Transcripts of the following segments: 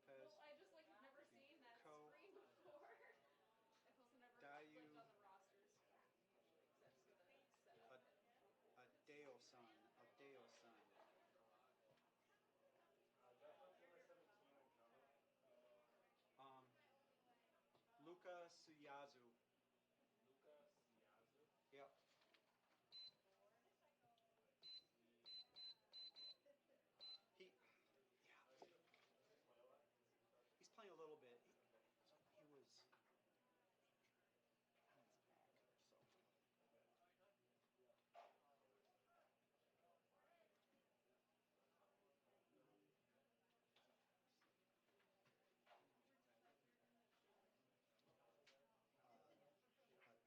Lopez. Well, I just like have never seen that Co. screen before. I've also never Dayu clicked on the rosters usually because I just get the setup. Adeo-san. Adeo-san. Luka Suyazu. Yep. He, yeah. He's playing a little bit. He was on his back, so.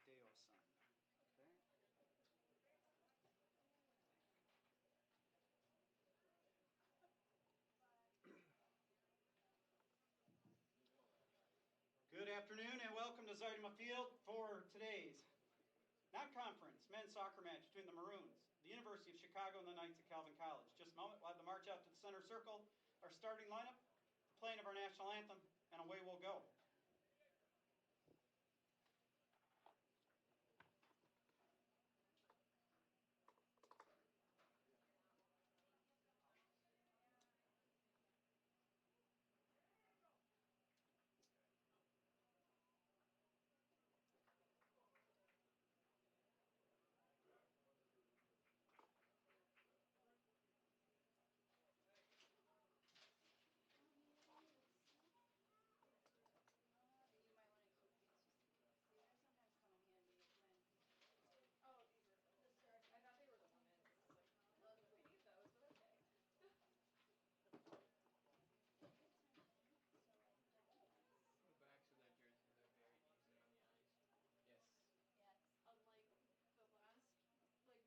Deo-san. Okay. Good afternoon and welcome to Zardima Field for today's non-conference men's soccer match between the Maroons, the University of Chicago, and the Knights of Calvin College. Just a moment, we'll have the march out to the center circle, our starting lineup, the playing of our national anthem, and away we'll go. Oh, these are I thought they were the lemons. It's like, look, we need those, but okay. The backs of their jerseys are very easy on the eyes. Yes. Yes. Unlike the last, like not this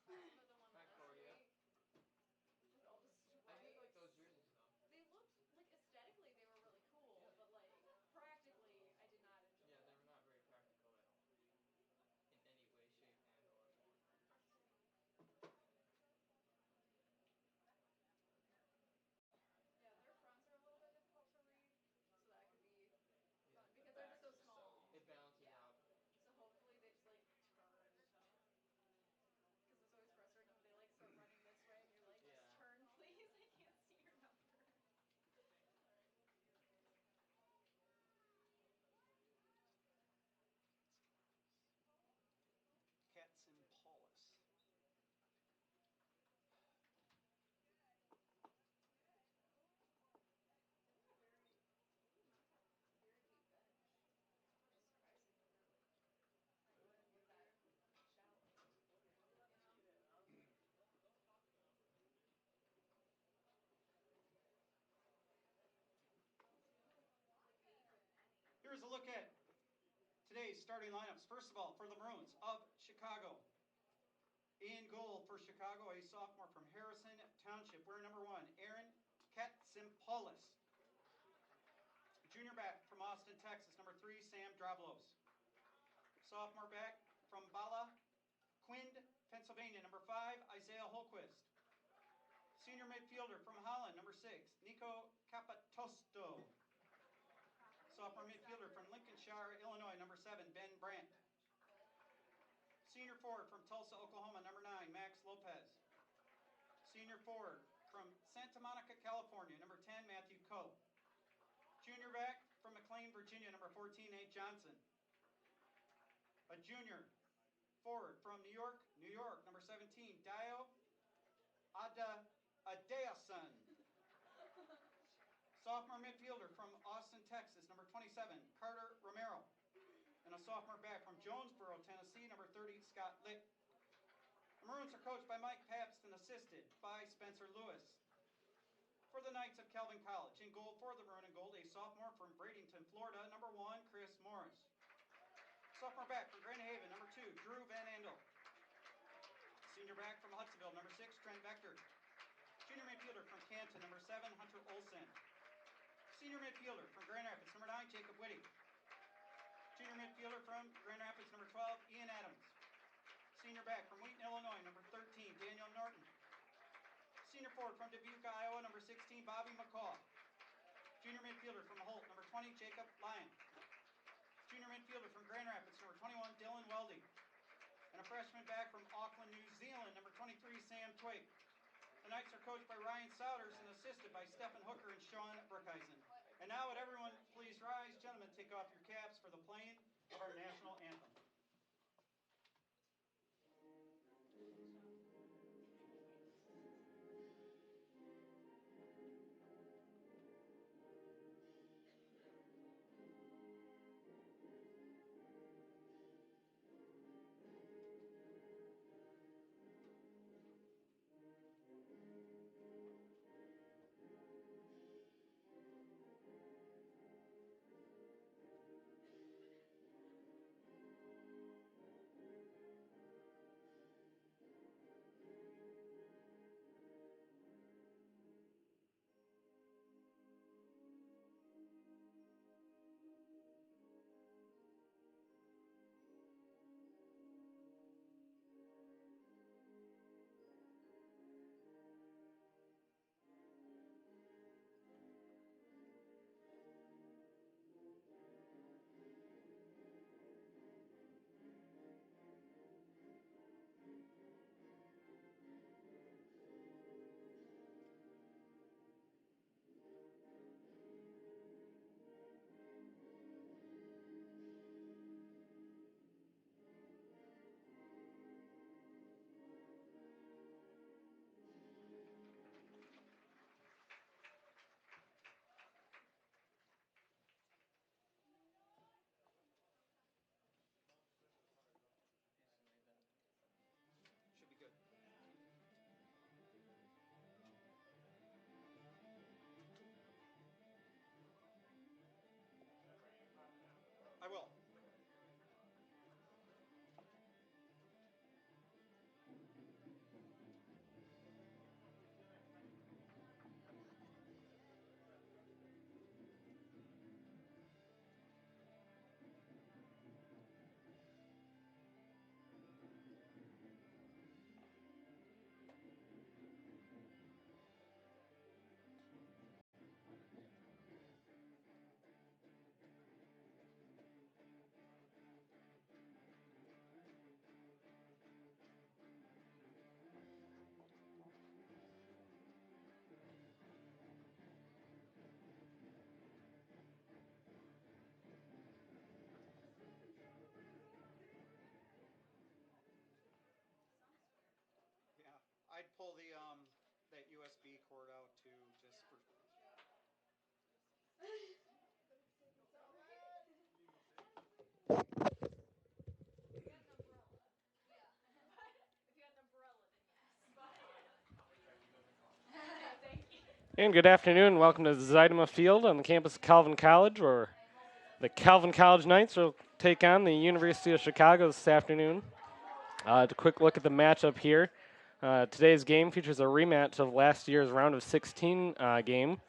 last, but the one Back last forward, yeah. week. With all the stripes. I do like those jerseys though. They looked, like aesthetically they were really cool, Yeah. but like practically I did not enjoy Yeah, they them. were not very practical at all. In any way, shape, and or form. Yeah, their fronts are a little bit difficult to read, so that could be Yeah. fun The because they're just backs so are so small. easy. It balances Yeah. out. So hopefully they just like turn. Because it's always frustrating when they like start running this way and you're like, just Yeah. turn please, I can't see your number. Cats and Paulus. Very deep bench. Surprisingly, really. I wouldn't be that shallow. You know? Here's a look at today's starting lineups. First of all, for the Maroons of Chicago. In goal for Chicago, a sophomore from Harrison Township. We're number 1, Aaron Katsimpoulos. Junior back from Austin, Texas, number 3, Sam Drablos. Sophomore back from Bala Quind, Pennsylvania, number 5, Isaiah Holquist. Senior midfielder from Holland, number 6, Nico Capitosto. Sophomore midfielder from Lincolnshire, Illinois, number 7, Ben Brandt. Senior forward from Tulsa, Oklahoma, number 9, Max Lopez. Senior forward from Santa Monica, California, number 10, Matthew Coe. Junior back from McLean, Virginia, number 14, Nate Johnson. A junior forward from New York, number 17, Dio Adeason. Sophomore midfielder from Austin, Texas, number 27, Carter Romero. And a sophomore back from Jonesboro, Tennessee, number 30, Scott Lick. The Maroons are coached by Mike Pabst and assisted by Spencer Lewis. For the Knights of Calvin College, in goal for the Maroon and Gold, a sophomore from Bradenton, Florida, number 1, Chris Morris. Sophomore back from Grand Haven, number 2, Drew Van Andel. Senior back from Hudsonville, number 6, Trent Vector. Junior midfielder from Canton, number 7, Hunter Olsen. Senior midfielder from Grand Rapids, number 9, Jacob Whitty. Junior midfielder from Grand Rapids, number 12, Ian Adams. Senior back from Wheaton, Illinois, number 13, Daniel Norton. Senior forward from Dubuque, Iowa, number 16, Bobby McCaw. Junior midfielder from Holt, number 20, Jacob Lyon. Junior midfielder from Grand Rapids, number 21, Dylan Weldy. And a freshman back from Auckland, New Zealand, number 23, Sam Twig. The Knights are coached by Ryan Souders and assisted by Stephen Hooker and Sean Brookhuizen. And now would everyone please rise. Gentlemen, take off your caps for the playing of our national anthem. Should be good. I will. Yeah, I'd pull the that USB cord out too, just for. And good afternoon. Welcome to Zidema Field on the campus of Calvin College, where the Calvin College Knights will take on the University of Chicago this afternoon. A quick look at the matchup here. Today's game features a rematch of last year's round of 16 game,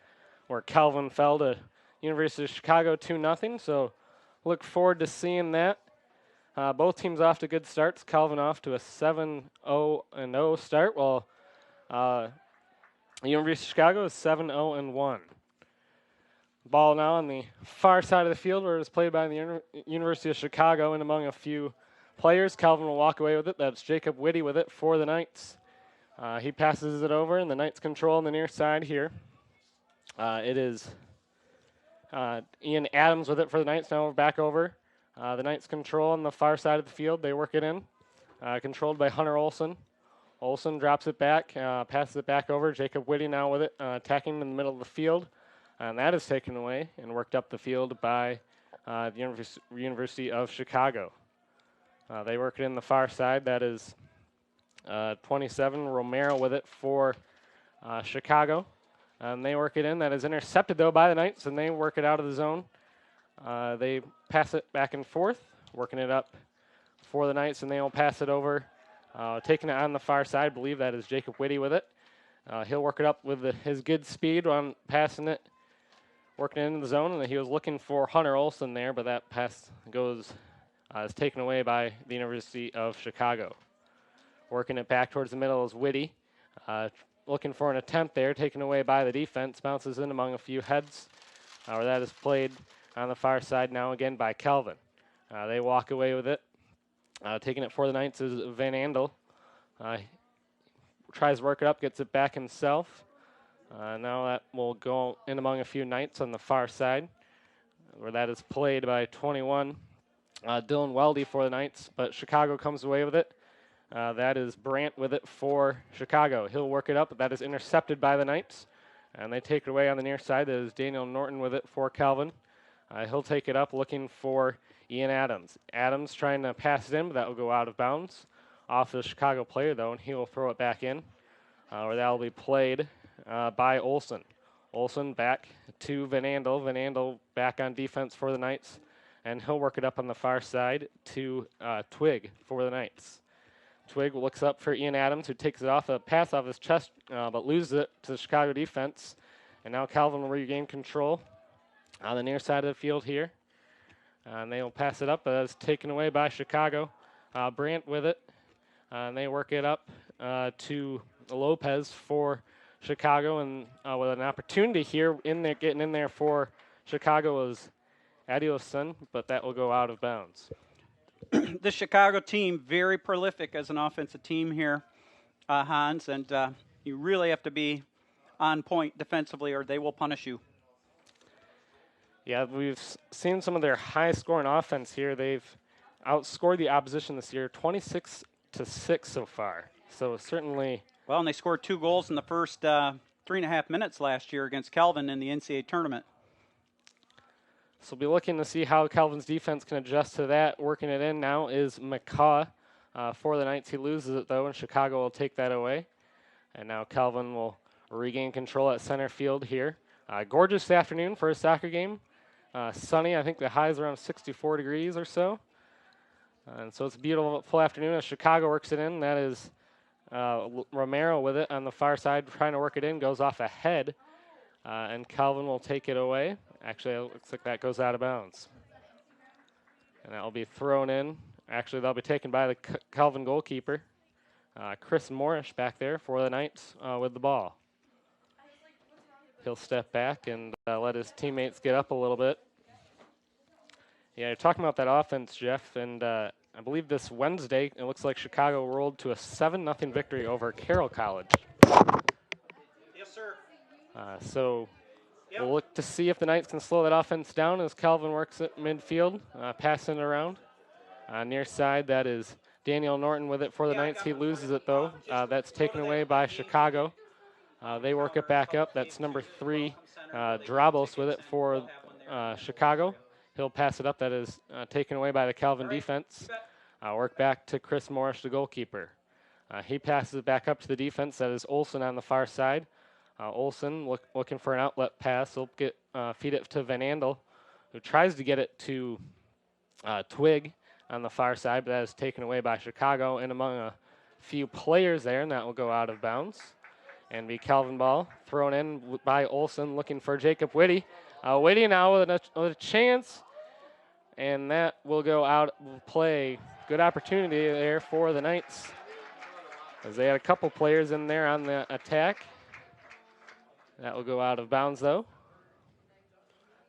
where Calvin fell to University of Chicago 2-0. So look forward to seeing that. Both teams off to good starts. Calvin off to a 7-0-0 start, while the University of Chicago is 7-0-1. Ball now on the far side of the field, where it is played by the University of Chicago, and among a few players, Calvin will walk away with it. That's Jacob Whitty with it for the Knights. He passes it over, and the Knights control on the near side here. It is Ian Adams with it for the Knights. Now we're back over. The Knights control on the far side of the field. They work it in. Controlled by Hunter Olson. Olson drops it back, passes it back over. Jacob Whitty now with it, attacking in the middle of the field. And that is taken away and worked up the field by the University of Chicago. They work it in the far side. That is 27, Romero with it for Chicago. And they work it in. That is intercepted, though, by the Knights, and they work it out of the zone. They pass it back and forth, working it up for the Knights, and they will pass it over. Taking it on the far side, I believe that is Jacob Whitty with it. He'll work it up with his good speed on passing it, working it into the zone, and he was looking for Hunter Olson there, but that pass is taken away by the University of Chicago. Working it back towards the middle is Whitty. Looking for an attempt there, taken away by the defense, bounces in among a few heads. where that is played on the far side now again by Calvin. They walk away with it. Taking it for the Knights is Van Andel. Tries to work it up, gets it back himself. Now that will go in among a few Knights on the far side, where that is played by 21, Dylan Weldy for the Knights, but Chicago comes away with it. That is Brandt with it for Chicago. He'll work it up, but that is intercepted by the Knights, and they take it away on the near side. That is Daniel Norton with it for Calvin. He'll take it up looking for Ian Adams. Adams trying to pass it in, but that will go out of bounds off the Chicago player, though, and he will throw it back in, where that will be played by Olson. Olson back to Van Andel. Van Andel back on defense for the Knights, and he'll work it up on the far side to Twig for the Knights. Twig looks up for Ian Adams, who takes it off, a pass off his chest, but loses it to the Chicago defense. And now Calvin will regain control on the near side of the field here. And they will pass it up, but it's taken away by Chicago. Brandt with it, and they work it up to Lopez for Chicago, and with an opportunity here in there, getting in there for Chicago is Adioson, but that will go out of bounds. The Chicago team, very prolific as an offensive team here, Hans, and you really have to be on point defensively or they will punish you. Yeah, we've seen some of their high-scoring offense here. They've outscored the opposition this year 26-6 so far. So certainly... Well, and they scored 2 goals in the first 3.5 minutes last year against Calvin in the NCAA tournament. So we'll be looking to see how Calvin's defense can adjust to that. Working it in now is McCaw for the Knights. He loses it, though, and Chicago will take that away. And now Calvin will regain control at center field here. Gorgeous afternoon for a soccer game. Sunny, I think the high's around 64 degrees or so. And so it's a beautiful afternoon as Chicago works it in. That is Romero with it on the far side, trying to work it in, goes off ahead. And Calvin will take it away. Actually, it looks like that goes out of bounds. And that will be thrown in. Actually, that'll be taken by the Calvin goalkeeper. Chris Morris back there for the Knights with the ball. He'll step back and let his teammates get up a little bit. Yeah, you're talking about that offense, Jeff, and I believe this Wednesday, it looks like Chicago rolled to a 7-0 victory over Carroll College. Yes, sir. So we'll look to see if the Knights can slow that offense down as Calvin works at midfield, passing it around. Near side, that is Daniel Norton with it for the Knights. He loses it, though. That's taken away by Chicago. They work it back up. That's number 3, Drabos with it for Chicago. He'll pass it up. That is taken away by the Calvin defense. Work back to Chris Morris, the goalkeeper. He passes it back up to the defense. That is Olson on the far side. Olson looking for an outlet pass. He'll feed it to Van Andel, who tries to get it to Twig on the far side, but that is taken away by Chicago and among a few players there, and that will go out of bounds. And be Calvin ball thrown in by Olson, looking for Jacob Whitty. Whitty now with a chance, and that will go out of play. Good opportunity there for the Knights, as they had a couple players in there on the attack. That will go out of bounds, though.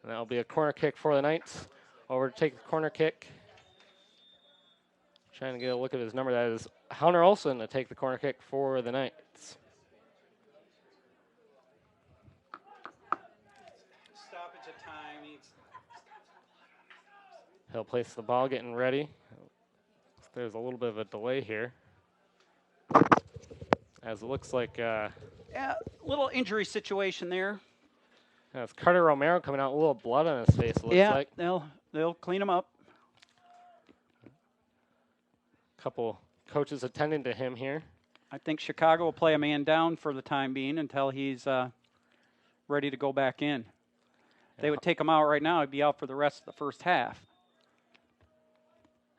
And that will be a corner kick for the Knights. Over to take the corner kick. Trying to get a look at his number. That is Hunter Olson to take the corner kick for the Knights. Stoppage of time. He'll place the ball, getting ready. There's a little bit of a delay here, as it looks like Yeah, little injury situation there. it's Carter Romero coming out with a little blood on his face, it looks like. They'll clean him up. Couple coaches attending to him here. I think Chicago will play a man down for the time being until he's ready to go back in. If they would take him out right now, he'd be out for the rest of the first half.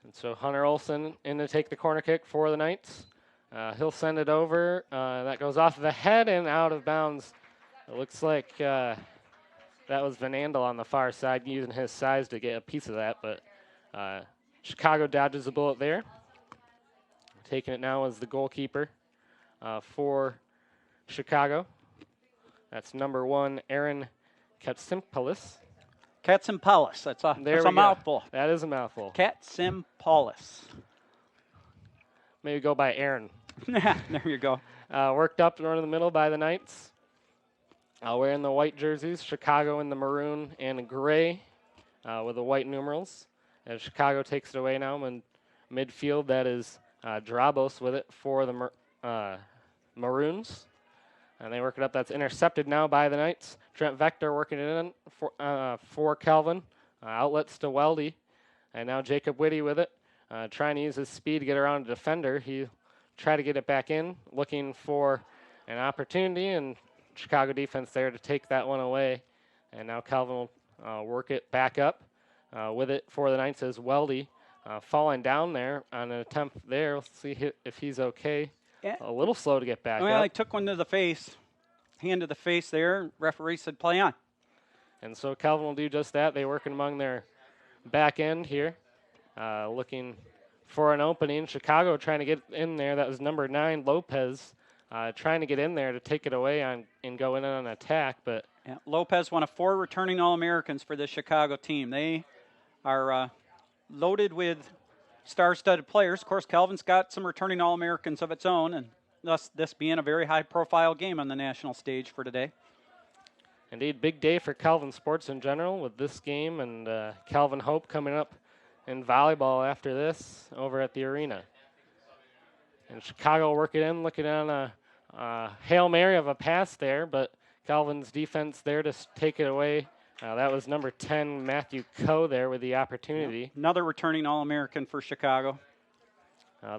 And so Hunter Olson in to take the corner kick for the Knights. He'll send it over. That goes off the head and out of bounds. It looks like that was Van Andel on the far side, using his size to get a piece of that, but Chicago dodges the bullet there. Taking it now as the goalkeeper for Chicago. That's number 1, Aaron Katsimpoulos. Katzimpalis. That's There a we go. mouthful. That is a mouthful. Katzimpalis. Maybe go by Aaron. There you go. Worked up run in the middle by the Knights. Wearing the white jerseys, Chicago in the maroon and gray with the white numerals. And Chicago takes it away now in midfield. That is Drabos with it for the Maroons. And they work it up. That's intercepted now by the Knights. Trent Vector working it in for Calvin. Outlets to Weldy. And now Jacob Whitty with it. Trying to use his speed to get around a defender. He tried to get it back in, looking for an opportunity, and Chicago defense there to take that one away. And now Calvin will work it back up with it for the Knights as Weldy. Falling down there on an attempt there. We'll see if he's okay. Yeah. A little slow to get back Well, up. I took one to the face. Hand to the face there. Referee said play on. And so Calvin will do just that. They working among their back end here. Looking for an opening. Chicago trying to get in there. That was number 9, Lopez, trying to get in there to take it away and go in on an attack. But Yeah, Lopez, one of 4 returning All-Americans for the Chicago team. They are loaded with star-studded players. Of course, Calvin's got some returning All-Americans of its own, and thus this being a very high-profile game on the national stage for today. indeed, big day for Calvin sports in general with this game, and Calvin Hope coming up in volleyball after this over at the arena. And Chicago work it in, looking on a Hail Mary of a pass there, but Calvin's defense there to take it away. That was number 10, Matthew Coe there with the opportunity. Another returning All-American for Chicago.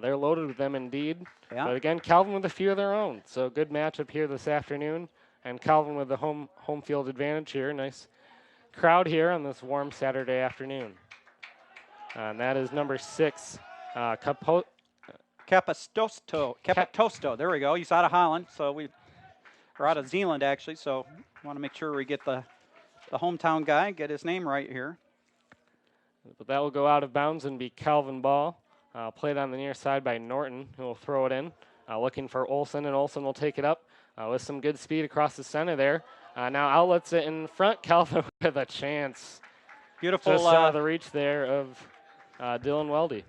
They're loaded with them indeed. Yeah. But again, Calvin with a few of their own. So good matchup here this afternoon. And Calvin with the home field advantage here. Nice crowd here on this warm Saturday afternoon. And that is number 6, Capitosto. There we go. He's out of Holland, or out of Zealand actually. So want to make sure we get the hometown guy, get his name right here. But that will go out of bounds and be Calvin ball. Played on the near side by Norton, who will throw it in. Looking for Olson, and Olson will take it up with some good speed across the center there. Now outlets it in front. Calvin with a chance. Beautiful. Just out of the reach there of Dylan Weldy.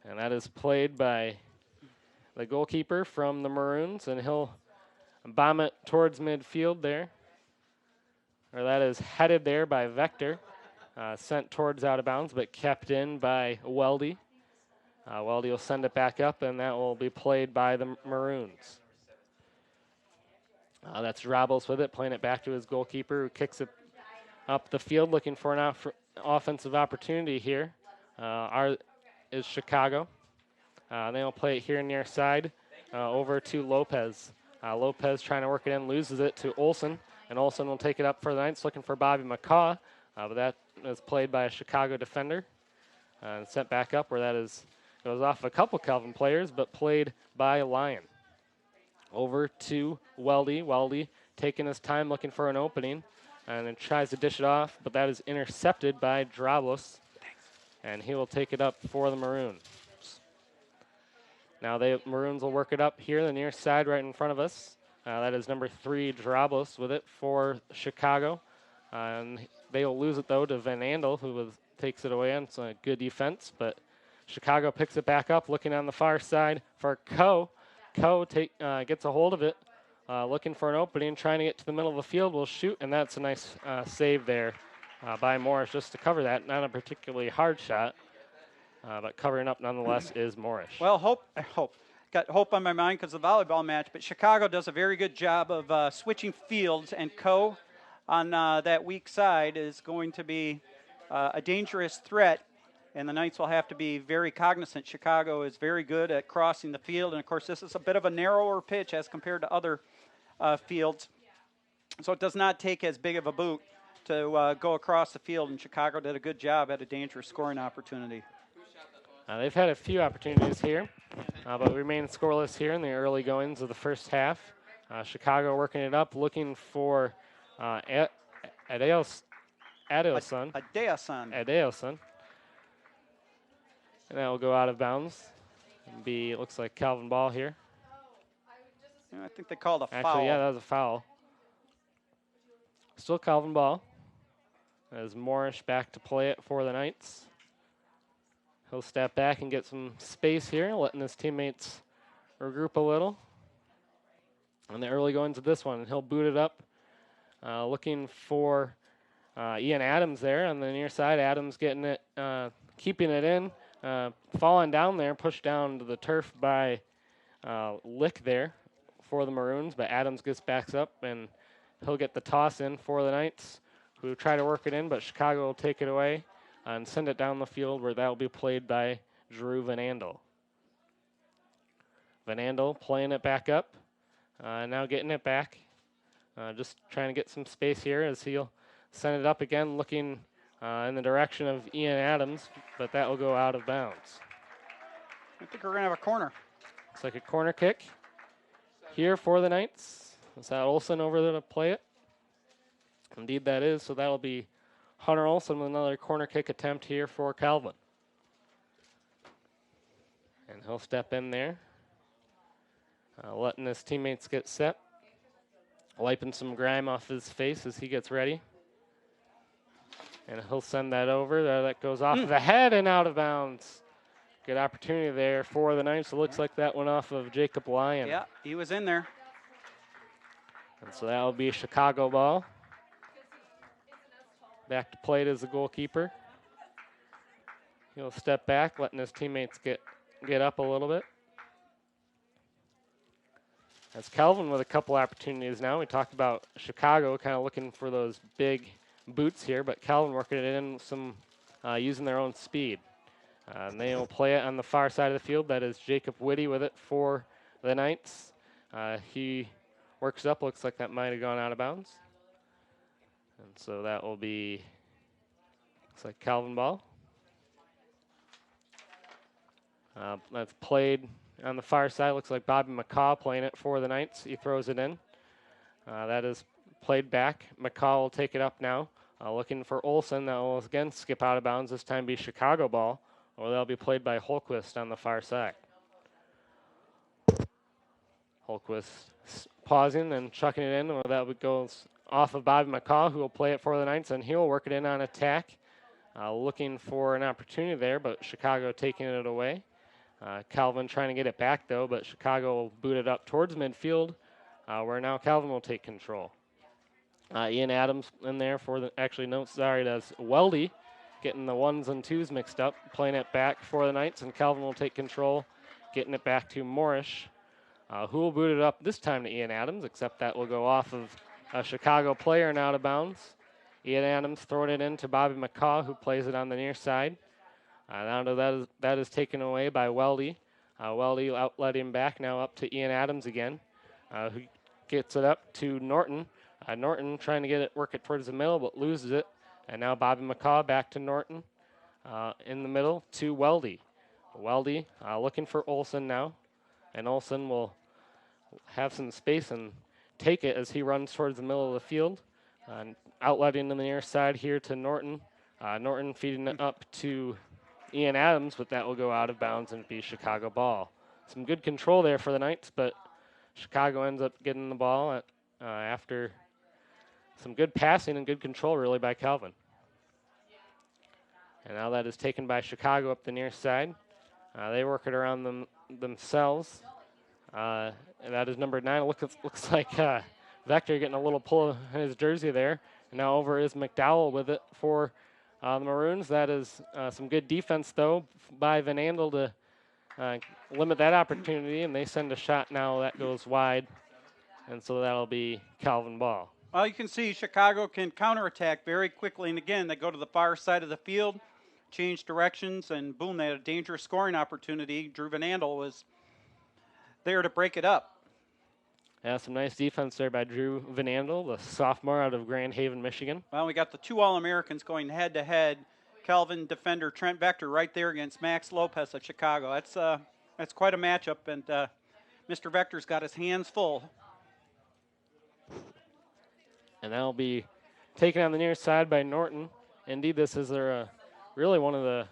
And that is played by the goalkeeper from the Maroons, and he'll bomb it towards midfield there. Or that is headed there by Vector. Sent towards out of bounds, but kept in by Weldy. Weldy will send it back up, and that will be played by the Maroons. That's Robles with it, playing it back to his goalkeeper, who kicks it up the field, looking for an offensive opportunity here. Is Chicago. They'll play it here near side over to Lopez. Lopez trying to work it in, loses it to Olson, and Olson will take it up for the Knights, looking for Bobby McCaw, but that is played by a Chicago defender and sent back up where goes off a couple Calvin players, but played by Lyon. Over to Weldy. Weldy taking his time looking for an opening and then tries to dish it off, but that is intercepted by Drabos, and he will take it up for the Maroons. Now the Maroons will work it up here, the near side right in front of us. That is number 3, Drabos with it for Chicago. And they will lose it, though, to Van Andel, who takes it away. And it's a good defense, but Chicago picks it back up, looking on the far side for Coe. Coe gets a hold of it, looking for an opening, trying to get to the middle of the field. Will shoot, and that's a nice save there by Morris just to cover that. Not a particularly hard shot, but covering up nonetheless is Morris. Well, got hope on my mind because of the volleyball match, but Chicago does a very good job of switching fields, and Coe on that weak side is going to be a dangerous threat, and the Knights will have to be very cognizant. Chicago is very good at crossing the field, and of course this is a bit of a narrower pitch as compared to other fields, so it does not take as big of a boot to go across the field, and Chicago did a good job at a dangerous scoring opportunity. They've had a few opportunities here, but remain scoreless here in the early goings of the first half. Chicago working it up, looking for Adeoson. Adeoson. And that will go out of bounds. Looks like Calvin ball here. Yeah, I think they called a foul. Actually, yeah, that was a foul. Still Calvin ball. As Morris back to play it for the Knights. He'll step back and get some space here, letting his teammates regroup a little. On the early goings of this one, he'll boot it up, looking for Ian Adams there on the near side. Adams getting it, keeping it in, falling down there, pushed down to the turf by Lick there for the Maroons, but Adams gets backs up and he'll get the toss in for the Knights, who try to work it in, but Chicago will take it away and send it down the field where that will be played by Drew Van Andel. Van Andel playing it back up, now getting it back, just trying to get some space here as he'll send it up again, looking in the direction of Ian Adams, but that will go out of bounds. I think we're going to have a corner. Looks like a corner kick here for the Knights. Is that Olsen over there to play it? Indeed that is, so that'll be Hunter Olsen with another corner kick attempt here for Calvin. And he'll step in there, letting his teammates get set, wiping some grime off his face as he gets ready. And he'll send that over. That goes off of the head and out of bounds. Good opportunity there for the Knights. It looks like that went off of Jacob Lyon. Yeah, he was in there. And so that'll be a Chicago ball. Back to plate as the goalkeeper. He'll step back, letting his teammates get up a little bit. That's Calvin with a couple opportunities now. We talked about Chicago kind of looking for those big boots here, but Calvin working it in some using their own speed. And they will play it on the far side of the field. That is Jacob Whitty with it for the Knights. He works up. Looks like that might have gone out of bounds. And so that will be, looks like Calvin ball. That's played on the far side. Looks like Bobby McCaw playing it for the Knights. He throws it in. That is played back. McCaw will take it up now. Looking for Olsen. That will again skip out of bounds. This time be Chicago ball. Or that'll be played by Holquist on the far side. Holquist pausing and chucking it in. Or that goes off of Bobby McCaw, who will play it for the Knights, and he'll work it in on attack. Looking for an opportunity there, but Chicago taking it away. Calvin trying to get it back, though, but Chicago will boot it up towards midfield, where now Calvin will take control. Ian Adams in there for the, actually, no, sorry, that's Weldy, getting the ones and twos mixed up, playing it back for the Knights, and Calvin will take control, getting it back to Morris, who will boot it up this time to Ian Adams, except that will go off of a Chicago player and out of bounds. Ian Adams throwing it in to Bobby McCaw, who plays it on the near side. Now that is taken away by Weldy. Weldy outlet him back now up to Ian Adams again, who gets it up to Norton. Norton trying to work it towards the middle, but loses it. And now Bobby McCaw back to Norton in the middle to Weldy. Weldy looking for Olsen now. And Olsen will have some space and take it as he runs towards the middle of the field. Outletting to the near side here to Norton. Norton feeding it up to Ian Adams, but that will go out of bounds and be Chicago ball. Some good control there for the Knights, but Chicago ends up getting the ball after some good passing and good control really by Calvin. And now that is taken by Chicago up the near side. They work it around themselves. And that is number 9. Looks like Vector getting a little pull in his jersey there. And now over is McDowell with it for the Maroons. That is some good defense, though, by Van Andel to limit that opportunity. And they send a shot now that goes wide. And so that'll be Calvin ball. Well, you can see Chicago can counterattack very quickly. And again, they go to the far side of the field, change directions, and boom, they had a dangerous scoring opportunity. Drew Van Andel was there to break it up. Yeah, some nice defense there by Drew Van Andel, the sophomore out of Grand Haven, Michigan. Well, we got the two All-Americans going head-to-head. Calvin defender Trent Vector right there against Max Lopez of Chicago. That's quite a matchup, and Mr. Vector's got his hands full. And that'll be taken on the near side by Norton. Indeed, this is really one of the,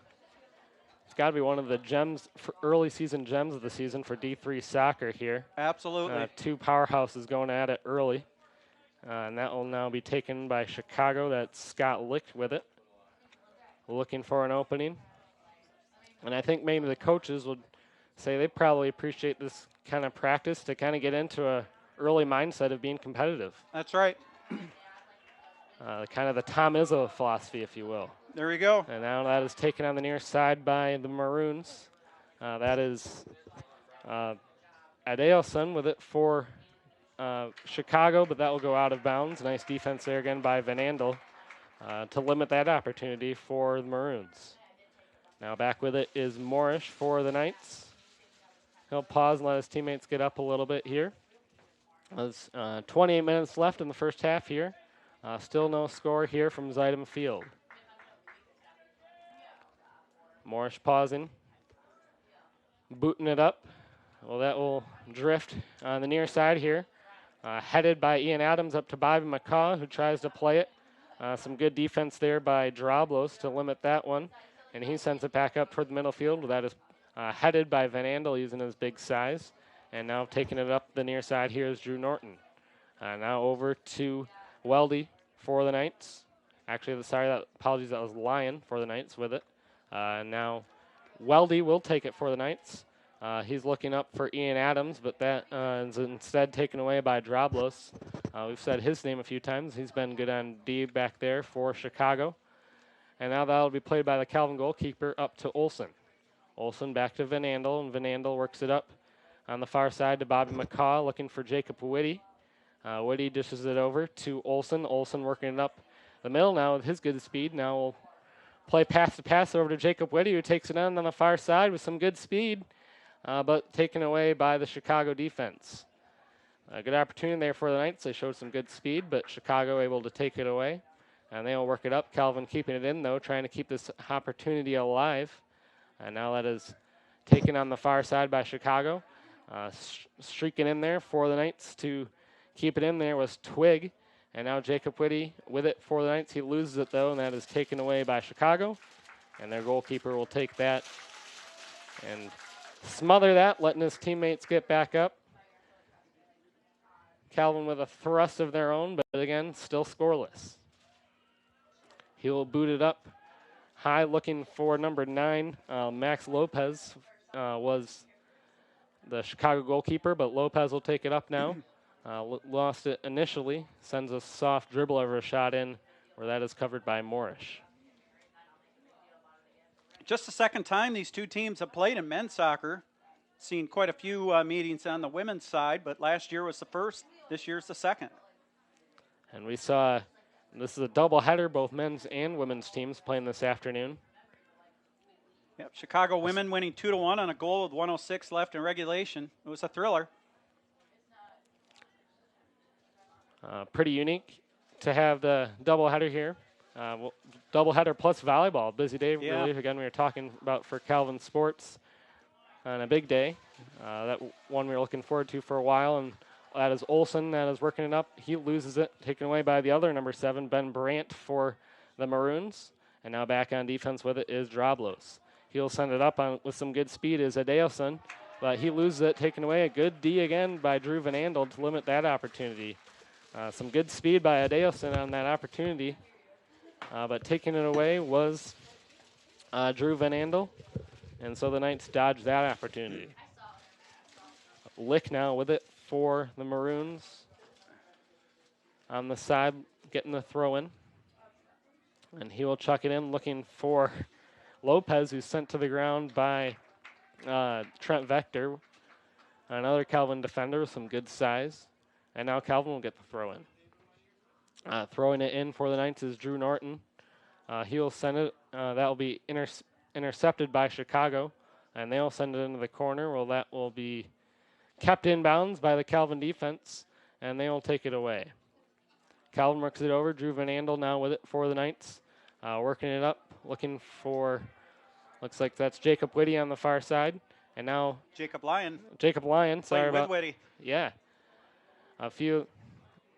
it's got to be one of the gems, for early season gems of the season for D3 soccer here. Absolutely. 2 powerhouses going at it early. And that will now be taken by Chicago. That's Scott Lick with it, looking for an opening. And I think maybe the coaches would say they probably appreciate this kind of practice to kind of get into a early mindset of being competitive. That's right. Kind of the Tom Izzo philosophy, if you will. There we go. And now that is taken on the near side by the Maroons. That is Adeosun with it for Chicago, but that will go out of bounds. Nice defense there again by Van Andel to limit that opportunity for the Maroons. Now back with it is Moorish for the Knights. He'll pause and let his teammates get up a little bit here. There's 28 minutes left in the first half here. Still no score here from Zeidema Field. Moorish pausing. Booting it up. Well, that will drift on the near side here. Headed by Ian Adams up to Bobby McCaw, who tries to play it. Some good defense there by Droblos to limit that one. And he sends it back up toward the middle field. That is headed by Van Andel using his big size. And now taking it up the near side here is Drew Norton. Now over to Weldy for the Knights. Actually, apologies, that was Lyon for the Knights with it. Now Weldy will take it for the Knights. He's looking up for Ian Adams, but that is instead taken away by Droblos. We've said his name a few times. He's been good on D back there for Chicago. And now that'll be played by the Calvin goalkeeper up to Olson. Olson back to Van Andel, and Van Andel works it up on the far side to Bobby McCaw, looking for Jacob Whitty. Whitty dishes it over to Olson. Olson working it up the middle now with his good speed. Now we'll play pass to pass over to Jacob Whitty, who takes it on the far side with some good speed, but taken away by the Chicago defense. A good opportunity there for the Knights. They showed some good speed, but Chicago able to take it away. And they will work it up. Calvin keeping it in, though, trying to keep this opportunity alive. And now that is taken on the far side by Chicago. Streaking in there for the Knights to keep it in there was Twig. And now Jacob Whitty with it for the Knights. He loses it, though, and that is taken away by Chicago. And their goalkeeper will take that and smother that, letting his teammates get back up. Calvin with a thrust of their own, but again, still scoreless. He will boot it up high, looking for number 9. Max Lopez was the Chicago goalkeeper, but Lopez will take it up now. Lost it initially, sends a soft dribble over a shot in, where that is covered by Moorish. Just the second time these two teams have played in men's soccer. Seen quite a few meetings on the women's side, but last year was the first. This year's the second. And we saw, this is a doubleheader, both men's and women's teams playing this afternoon. Yep, Chicago women winning 2-1 on a goal with 1:06 left in regulation. It was a thriller. Pretty unique to have the doubleheader here. Doubleheader plus volleyball. Busy day, really. Again, we were talking about for Calvin Sports on a big day. That one we were looking forward to for a while, and that is Olson that is working it up. He loses it, taken away by the other number 7, Ben Brandt for the Maroons. And now back on defense with it is Droblos. He'll send it up with some good speed is Adeosun, but he loses it, taken away. A good D again by Drew Van Andel to limit that opportunity. Some good speed by Adeosun on that opportunity, but taking it away was Drew Van Andel, and so the Knights dodged that opportunity. Lick now with it for the Maroons. On the side, getting the throw in. And he will chuck it in, looking for Lopez, who's sent to the ground by Trent Vector. Another Calvin defender with some good size. And now Calvin will get the throw in. Throwing it in for the Knights is Drew Norton. He'll send it. That will be intercepted by Chicago. And they'll send it into the corner. Well, that will be kept in bounds by the Calvin defense, and they will take it away. Calvin works it over. Drew Van Andel now with it for the Knights. Working it up, looking for, looks like that's Jacob Whitty on the far side. And now Jacob Lyon, sorry about Whitty. Yeah.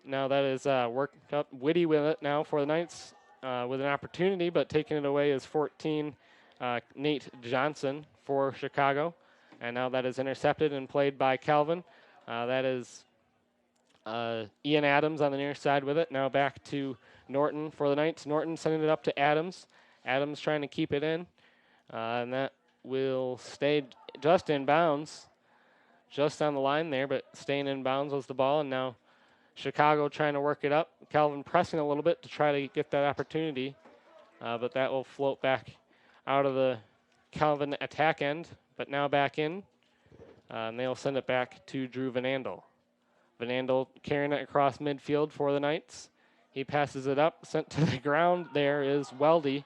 Now that is worked up. Whitty with it now for the Knights with an opportunity, but taking it away is 14, Nate Johnson for Chicago. And now that is intercepted and played by Calvin. That is Ian Adams on the near side with it. Now back to Norton for the Knights. Norton sending it up to Adams. Adams trying to keep it in. And that will stay just in bounds. Just on the line there, but staying in bounds was the ball. And now Chicago trying to work it up. Calvin pressing a little bit to try to get that opportunity. But that will float back out of the Calvin attack end. But now back in. And they'll send it back to Drew Van Andel. Van Andel carrying it across midfield for the Knights. He passes it up, sent to the ground. There is Weldy.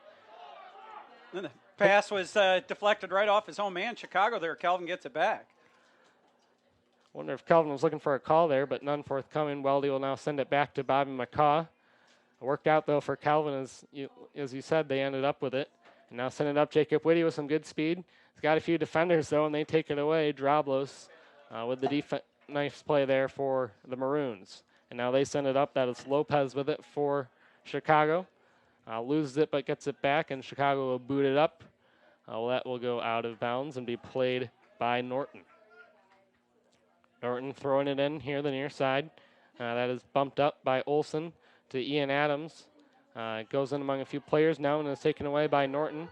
And the pass was deflected right off his own man. Chicago there. Calvin gets it back. Wonder if Calvin was looking for a call there, but none forthcoming. Weldy will now send it back to Bobby McCaw. It worked out, though, for Calvin. As you said, they ended up with it. And now send it up. Jacob Whitty with some good speed. He's got a few defenders, though, and they take it away. Droblos with the nice play there for the Maroons. And now they send it up. That is Lopez with it for Chicago. Loses it, but gets it back, and Chicago will boot it up. That will go out of bounds and be played by Norton. Norton throwing it in here, the near side. That is bumped up by Olson to Ian Adams. It goes in among a few players now and is taken away by Norton.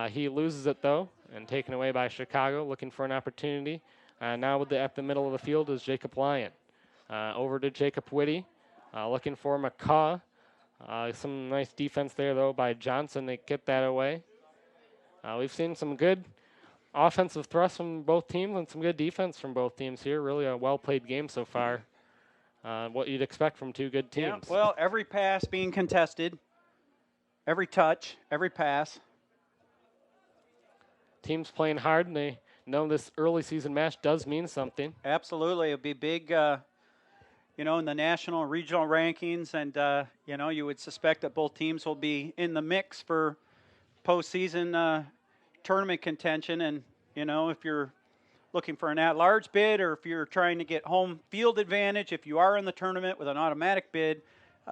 He loses it, though, and taken away by Chicago, looking for an opportunity. Now at the middle of the field is Jacob Lyon. Over to Jacob Whitty, looking for McCaw. Some nice defense there, though, by Johnson to get that away. We've seen some good offensive thrusts from both teams and some good defense from both teams here. Really a well-played game so far. What you'd expect from two good teams. Yeah, well, every pass being contested, every touch, every pass. Teams playing hard, and they know this early season match does mean something. Absolutely. It'll be big, in the national and regional rankings, and, you would suspect that both teams will be in the mix for postseason tournament contention. And, if you're looking for an at-large bid or if you're trying to get home field advantage, if you are in the tournament with an automatic bid,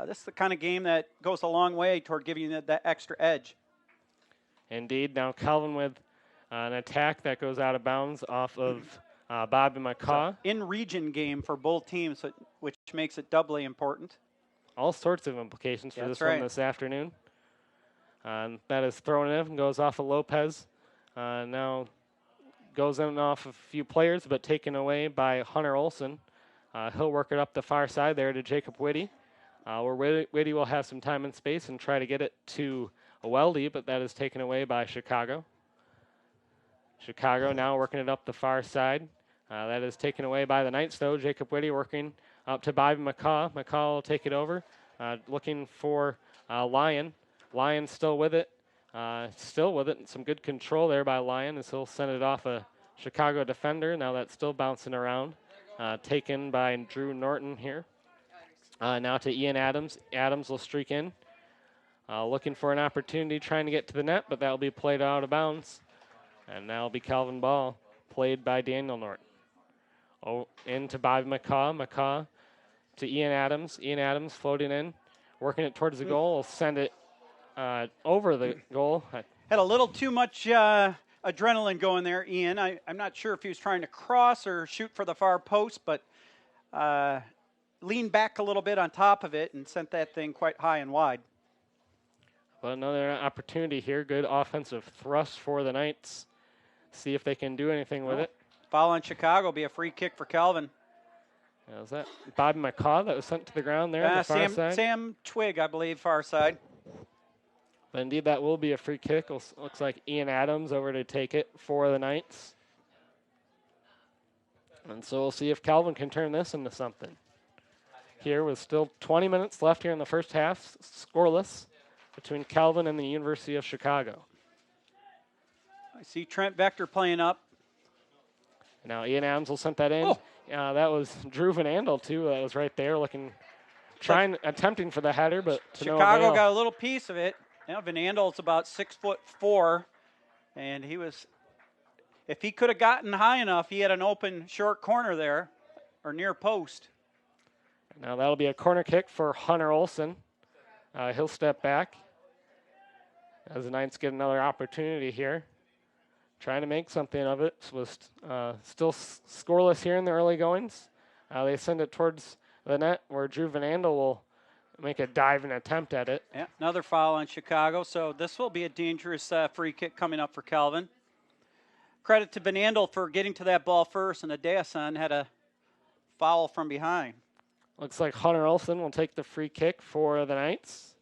this is the kind of game that goes a long way toward giving you that extra edge. Indeed. Now Calvin with an attack that goes out of bounds off of Bobby McCaw. In-region game for both teams, which makes it doubly important. All sorts of implications for this one this afternoon. That is thrown in and goes off of Lopez. Now goes in off a few players, but taken away by Hunter Olson. He'll work it up the far side there to Jacob Whitty. Where Whitty will have some time and space and try to get it to Weldy, but that is taken away by Chicago. Chicago now working it up the far side. That is taken away by the Knights, though. Jacob Whitty working up to Bobby McCaw. McCaw will take it over, looking for Lyon. Lyon still with it. Some good control there by Lyon as he'll send it off a Chicago defender. Now that's still bouncing around. Taken by Drew Norton here. Now to Ian Adams. Adams will streak in. Looking for an opportunity, trying to get to the net, but that will be played out of bounds. And now will be Calvin Ball, played by Daniel Norton. Into Bobby McCaw. McCaw to Ian Adams. Ian Adams floating in, working it towards the goal. Will send it over the goal. Had a little too much adrenaline going there, Ian. I'm not sure if he was trying to cross or shoot for the far post, but leaned back a little bit on top of it and sent that thing quite high and wide. But another opportunity here. Good offensive thrust for the Knights. See if they can do anything with it. Foul on Chicago will be a free kick for Calvin. Was that Bobby McCaw that was sent to the ground there on the far side? Sam Twig, I believe, far side. But indeed, that will be a free kick. Looks like Ian Adams over to take it for the Knights. And so we'll see if Calvin can turn this into something. Here with still 20 minutes left here in the first half, scoreless between Calvin and the University of Chicago. I see Trent Vector playing up. Now Ian Adams will send that in. Oh. That was Drew Van Andel, too. That was right there attempting for the header, but to Chicago no avail. got a little piece of it. Van Andel's about 6'4", and if he could have gotten high enough, he had an open short corner there, or near post. Now that'll be a corner kick for Hunter Olson. He'll step back as the Knights get another opportunity here. Trying to make something of it. Was still scoreless here in the early goings. They send it towards the net, where Drew Van Andel will make a diving attempt at it. Yeah, another foul on Chicago. So this will be a dangerous free kick coming up for Calvin. Credit to Van Andel for getting to that ball first, and Adeason had a foul from behind. Looks like Hunter Olsen will take the free kick for the Knights.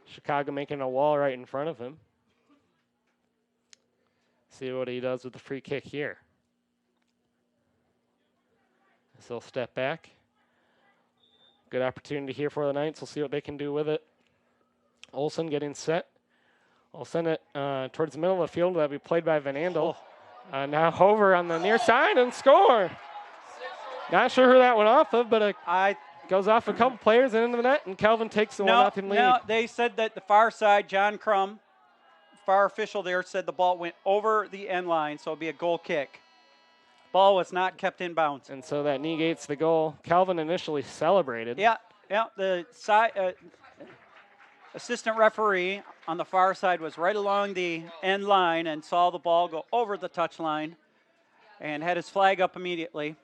Chicago making a wall right in front of him. See what he does with the free kick here. So he'll step back. Good opportunity here for the Knights. We'll see what they can do with it. Olsen getting set. I'll send it towards the middle of the field. That'll be played by Van Andel. Now Hover on the near side and score. Not sure who that went off of, but it goes off a couple players and into the net, and Calvin takes the 1-0 lead. No, they said that the far side, John Crum, far official there, said the ball went over the end line, so it'll be a goal kick. Ball was not kept in bounds. And so that negates the goal. Calvin initially celebrated. Yeah, the side assistant referee on the far side was right along the end line and saw the ball go over the touch line and had his flag up immediately.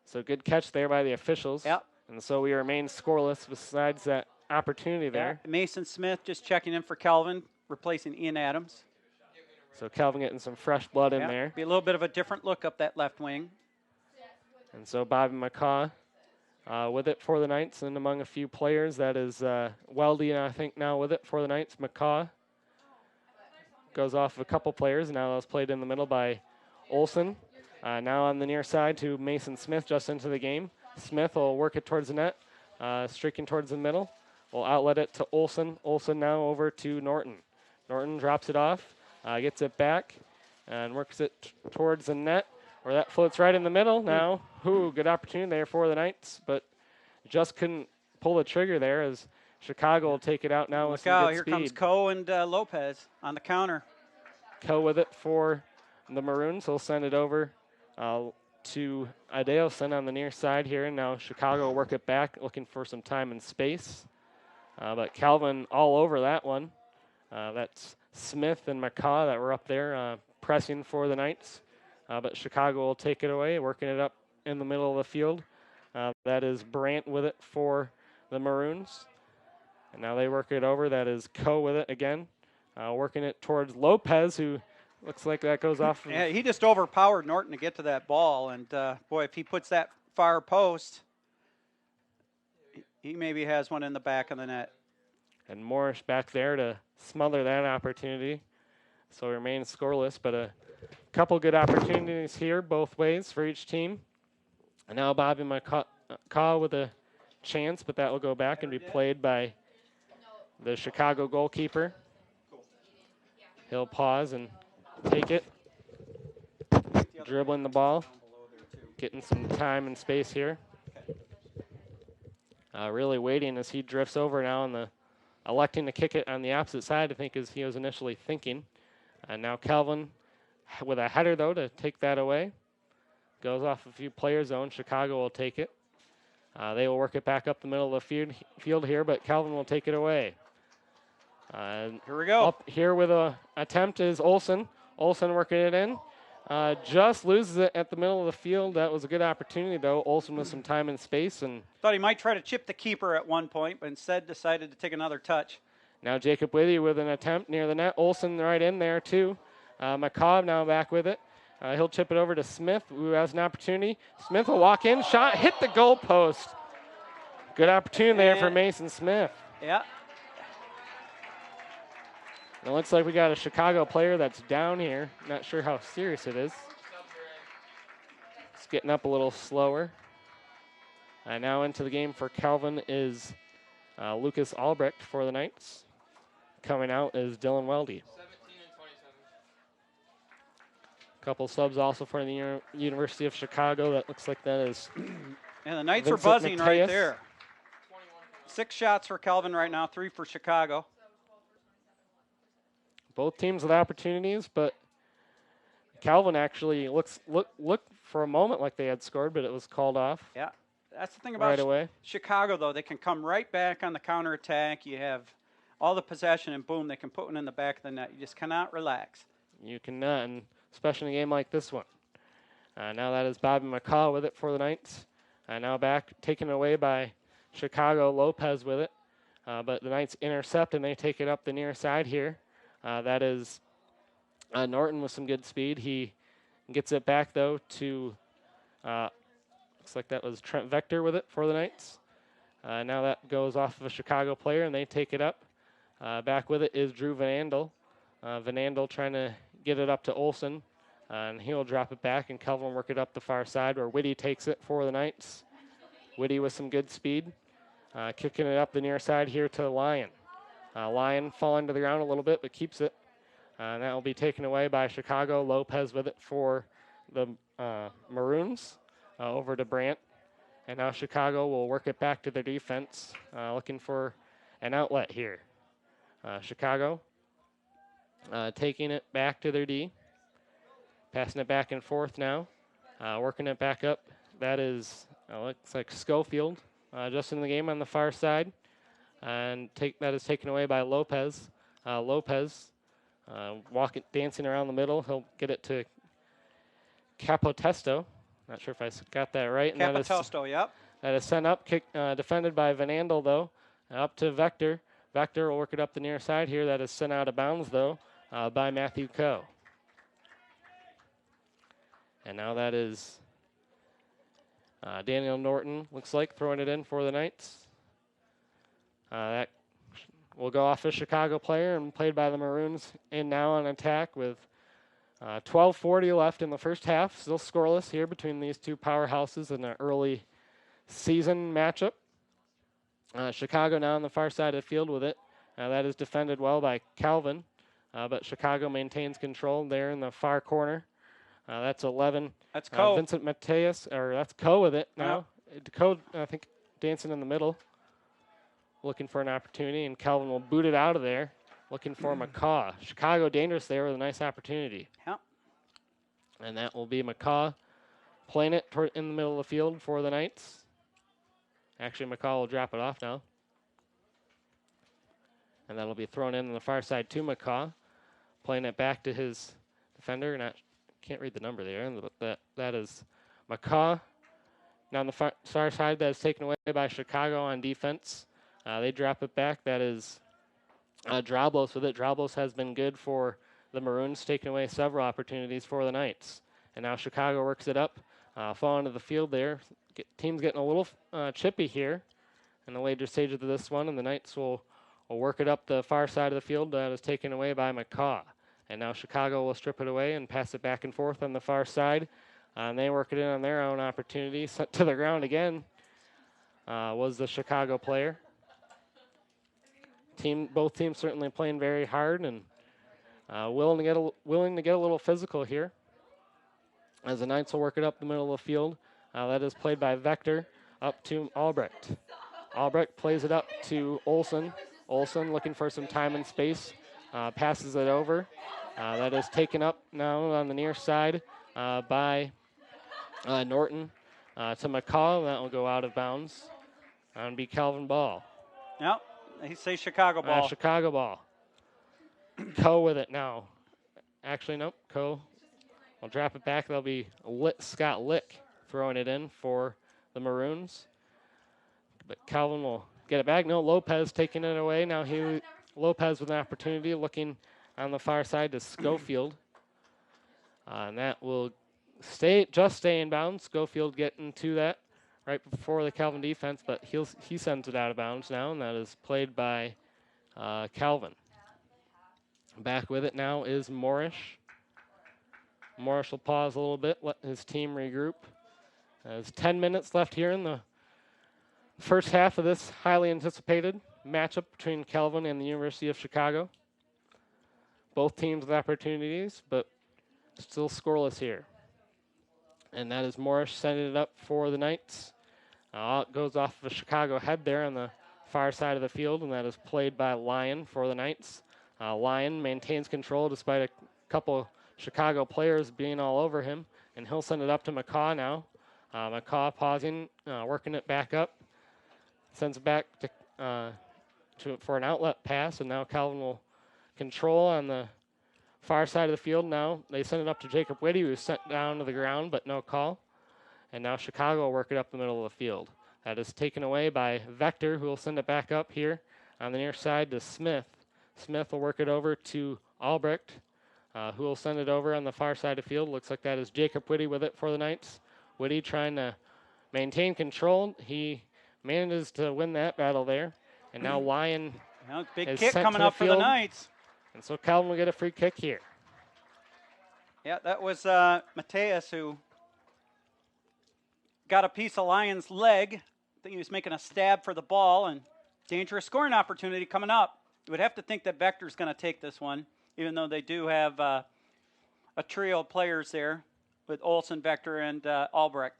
So good catch there by the officials. Yep. And so we remain scoreless besides that opportunity there. Yeah. Mason Smith just checking in for Calvin, replacing Ian Adams. So Calvin getting some fresh blood in there. Be a little bit of a different look up that left wing. And so Bobby McCaw with it for the Knights, and among a few players, that is Weldy, I think, now with it for the Knights. McCaw goes off of a couple players. Now that was played in the middle by Olsen. Now on the near side to Mason Smith just into the game. Smith will work it towards the net, streaking towards the middle. Will outlet it to Olsen. Olsen now over to Norton. Norton drops it off, gets it back, and works it towards the net, where that floats right in the middle. Now, good opportunity there for the Knights, but just couldn't pull the trigger there as Chicago will take it out now with some good here speed. Comes Coe and Lopez on the counter. Coe with it for the Maroons. He'll send it over to Adeoson on the near side here. And now Chicago will work it back, looking for some time and space. But Calvin all over that one. That's Smith and McCaw that were up there pressing for the Knights. But Chicago will take it away, working it up in the middle of the field. That is Brandt with it for the Maroons. And now they work it over. That is Coe with it again. Working it towards Lopez, who looks like that goes off. Yeah, he just overpowered Norton to get to that ball. And, boy, if he puts that far post, he maybe has one in the back of the net. And Morris back there to smother that opportunity. So we remain scoreless, but a couple good opportunities here both ways for each team. And now Bobby McCaw with a chance, but that will go back and be played by the Chicago goalkeeper. He'll pause and take it. Dribbling the ball. Getting some time and space here. Really waiting as he drifts over now and electing to kick it on the opposite side, I think, as he was initially thinking. Now Calvin with a header, though, to take that away. Goes off a few players' zone. Chicago will take it. They will work it back up the middle of the field here, but Calvin will take it away. Here we go. Up here with an attempt is Olsen. Olsen working it in. Just loses it at the middle of the field. That was a good opportunity, though. Olsen with some time and space. And thought he might try to chip the keeper at one point, but instead decided to take another touch. Now Jacob Withy with an attempt near the net. Olsen right in there, too. McCaw now back with it. He'll chip it over to Smith, who has an opportunity. Smith will walk in, shot, hit the goal post. Good opportunity there for Mason Smith. Yeah. It looks like we got a Chicago player that's down here. Not sure how serious it is. It's getting up a little slower. Now into the game for Calvin is Lucas Albrecht for the Knights. Coming out is Dylan Weldy. 17 and 27. Couple subs also for the University of Chicago. That looks like that is. And the Knights Vincent are buzzing Mateus. right there. 6 shots for Calvin right now, 3 for Chicago. Both teams with opportunities, but Calvin actually looked for a moment like they had scored, but it was called off. Yeah, that's the thing about right away. Chicago, though. They can come right back on the counterattack. You have all the possession, and boom, they can put one in the back of the net. You just cannot relax. You cannot, and especially in a game like this one. Now that is Bobby McCaw with it for the Knights. Now back, taken away by Chicago. Lopez with it. But the Knights intercept, and they take it up the near side here. That is Norton with some good speed. He gets it back, though, to, looks like that was Trent Vector with it for the Knights. Now that goes off of a Chicago player, and they take it up. Back with it is Drew Van Andel. Van Andel trying to get it up to Olsen, and he'll drop it back, and Kelvin will work it up the far side where Whitty takes it for the Knights. Whitty with some good speed. Kicking it up the near side here to Lyon. Lyon falling to the ground a little bit, but keeps it. And that will be taken away by Chicago. Lopez with it for the Maroons. Over to Brandt. And now Chicago will work it back to their defense, looking for an outlet here. Chicago taking it back to their D. Passing it back and forth now. Working it back up. That is, looks like Schofield. Just in the game on the far side. And that is taken away by Lopez. Lopez dancing around the middle. He'll get it to Capotesto. Not sure if I got that right. Capotesto, yep. That is sent up, defended by Van Andel, though. Up to Vector. Vector will work it up the near side here. That is sent out of bounds, though, by Matthew Coe. And now that is Daniel Norton, looks like, throwing it in for the Knights. That will go off a Chicago player and played by the Maroons in now on attack with 12:40 left in the first half. Still scoreless here between these two powerhouses in an early season matchup. Chicago now on the far side of the field with it. That is defended well by Calvin, but Chicago maintains control there in the far corner. That's 11. That's Coe. Vincent Mateus, or that's Coe with it now. Coe, I think, dancing in the middle, looking for an opportunity, and Calvin will boot it out of there, looking for McCaw. Chicago dangerous there with a nice opportunity. Yep. And that will be McCaw playing it in the middle of the field for the Knights. Actually, McCaw will drop it off now. And that'll be thrown in on the far side to McCaw, playing it back to his defender. Can't read the number there, but that is McCaw. Now on the far side, that is taken away by Chicago on defense. They drop it back. That is Drablos with it. Drablos has been good for the Maroons, taking away several opportunities for the Knights. And now Chicago works it up, falling to the field there. Team's getting a little chippy here in the later stage of this one, and the Knights will work it up the far side of the field. That is taken away by McCaw. And now Chicago will strip it away and pass it back and forth on the far side. And they work it in on their own opportunity. Sent to the ground again was the Chicago player. Both teams certainly playing very hard and willing to get a little physical here. As the Knights will work it up the middle of the field. That is played by Vector up to Albrecht. Albrecht plays it up to Olsen. Olsen looking for some time and space. Passes it over. That is taken up now on the near side by Norton to McCaw. That will go out of bounds and be Calvin Ball. Yep. He says Chicago ball. Chicago ball. Coe with it now. Actually, nope. Coe will drop it back. That'll be Scott Lick throwing it in for the Maroons. But Calvin will get it back. No, Lopez taking it away. Now Lopez with an opportunity, looking on the far side to Schofield. And that will stay in bounds. Schofield getting to that right before the Calvin defense, but he sends it out of bounds now, and that is played by Calvin. Back with it now is Morrish. Morrish will pause a little bit, let his team regroup. There's 10 minutes left here in the first half of this highly anticipated matchup between Calvin and the University of Chicago. Both teams with opportunities, but still scoreless here. And that is Morris sending it up for the Knights. It goes off of a Chicago head there on the far side of the field, and that is played by Lyon for the Knights. Lyon maintains control despite a couple Chicago players being all over him, and he'll send it up to McCaw now. McCaw pausing, working it back up, sends it back for an outlet pass, and now Calvin will control on the far side of the field now. They send it up to Jacob Whitty, who's sent down to the ground, but no call. And now Chicago will work it up the middle of the field. That is taken away by Vector, who will send it back up here on the near side to Smith. Smith will work it over to Albrecht, who will send it over on the far side of the field. Looks like that is Jacob Whitty with it for the Knights. Whitty trying to maintain control. He manages to win that battle there. And now Lyon Now, big is kick sent coming to the up for the field. Knights. And so Calvin will get a free kick here. Yeah, that was Mateus who got a piece of Lyon's leg. I think he was making a stab for the ball, and dangerous scoring opportunity coming up. You would have to think that Vector's going to take this one, even though they do have a trio of players there with Olsen, Vector, and Albrecht.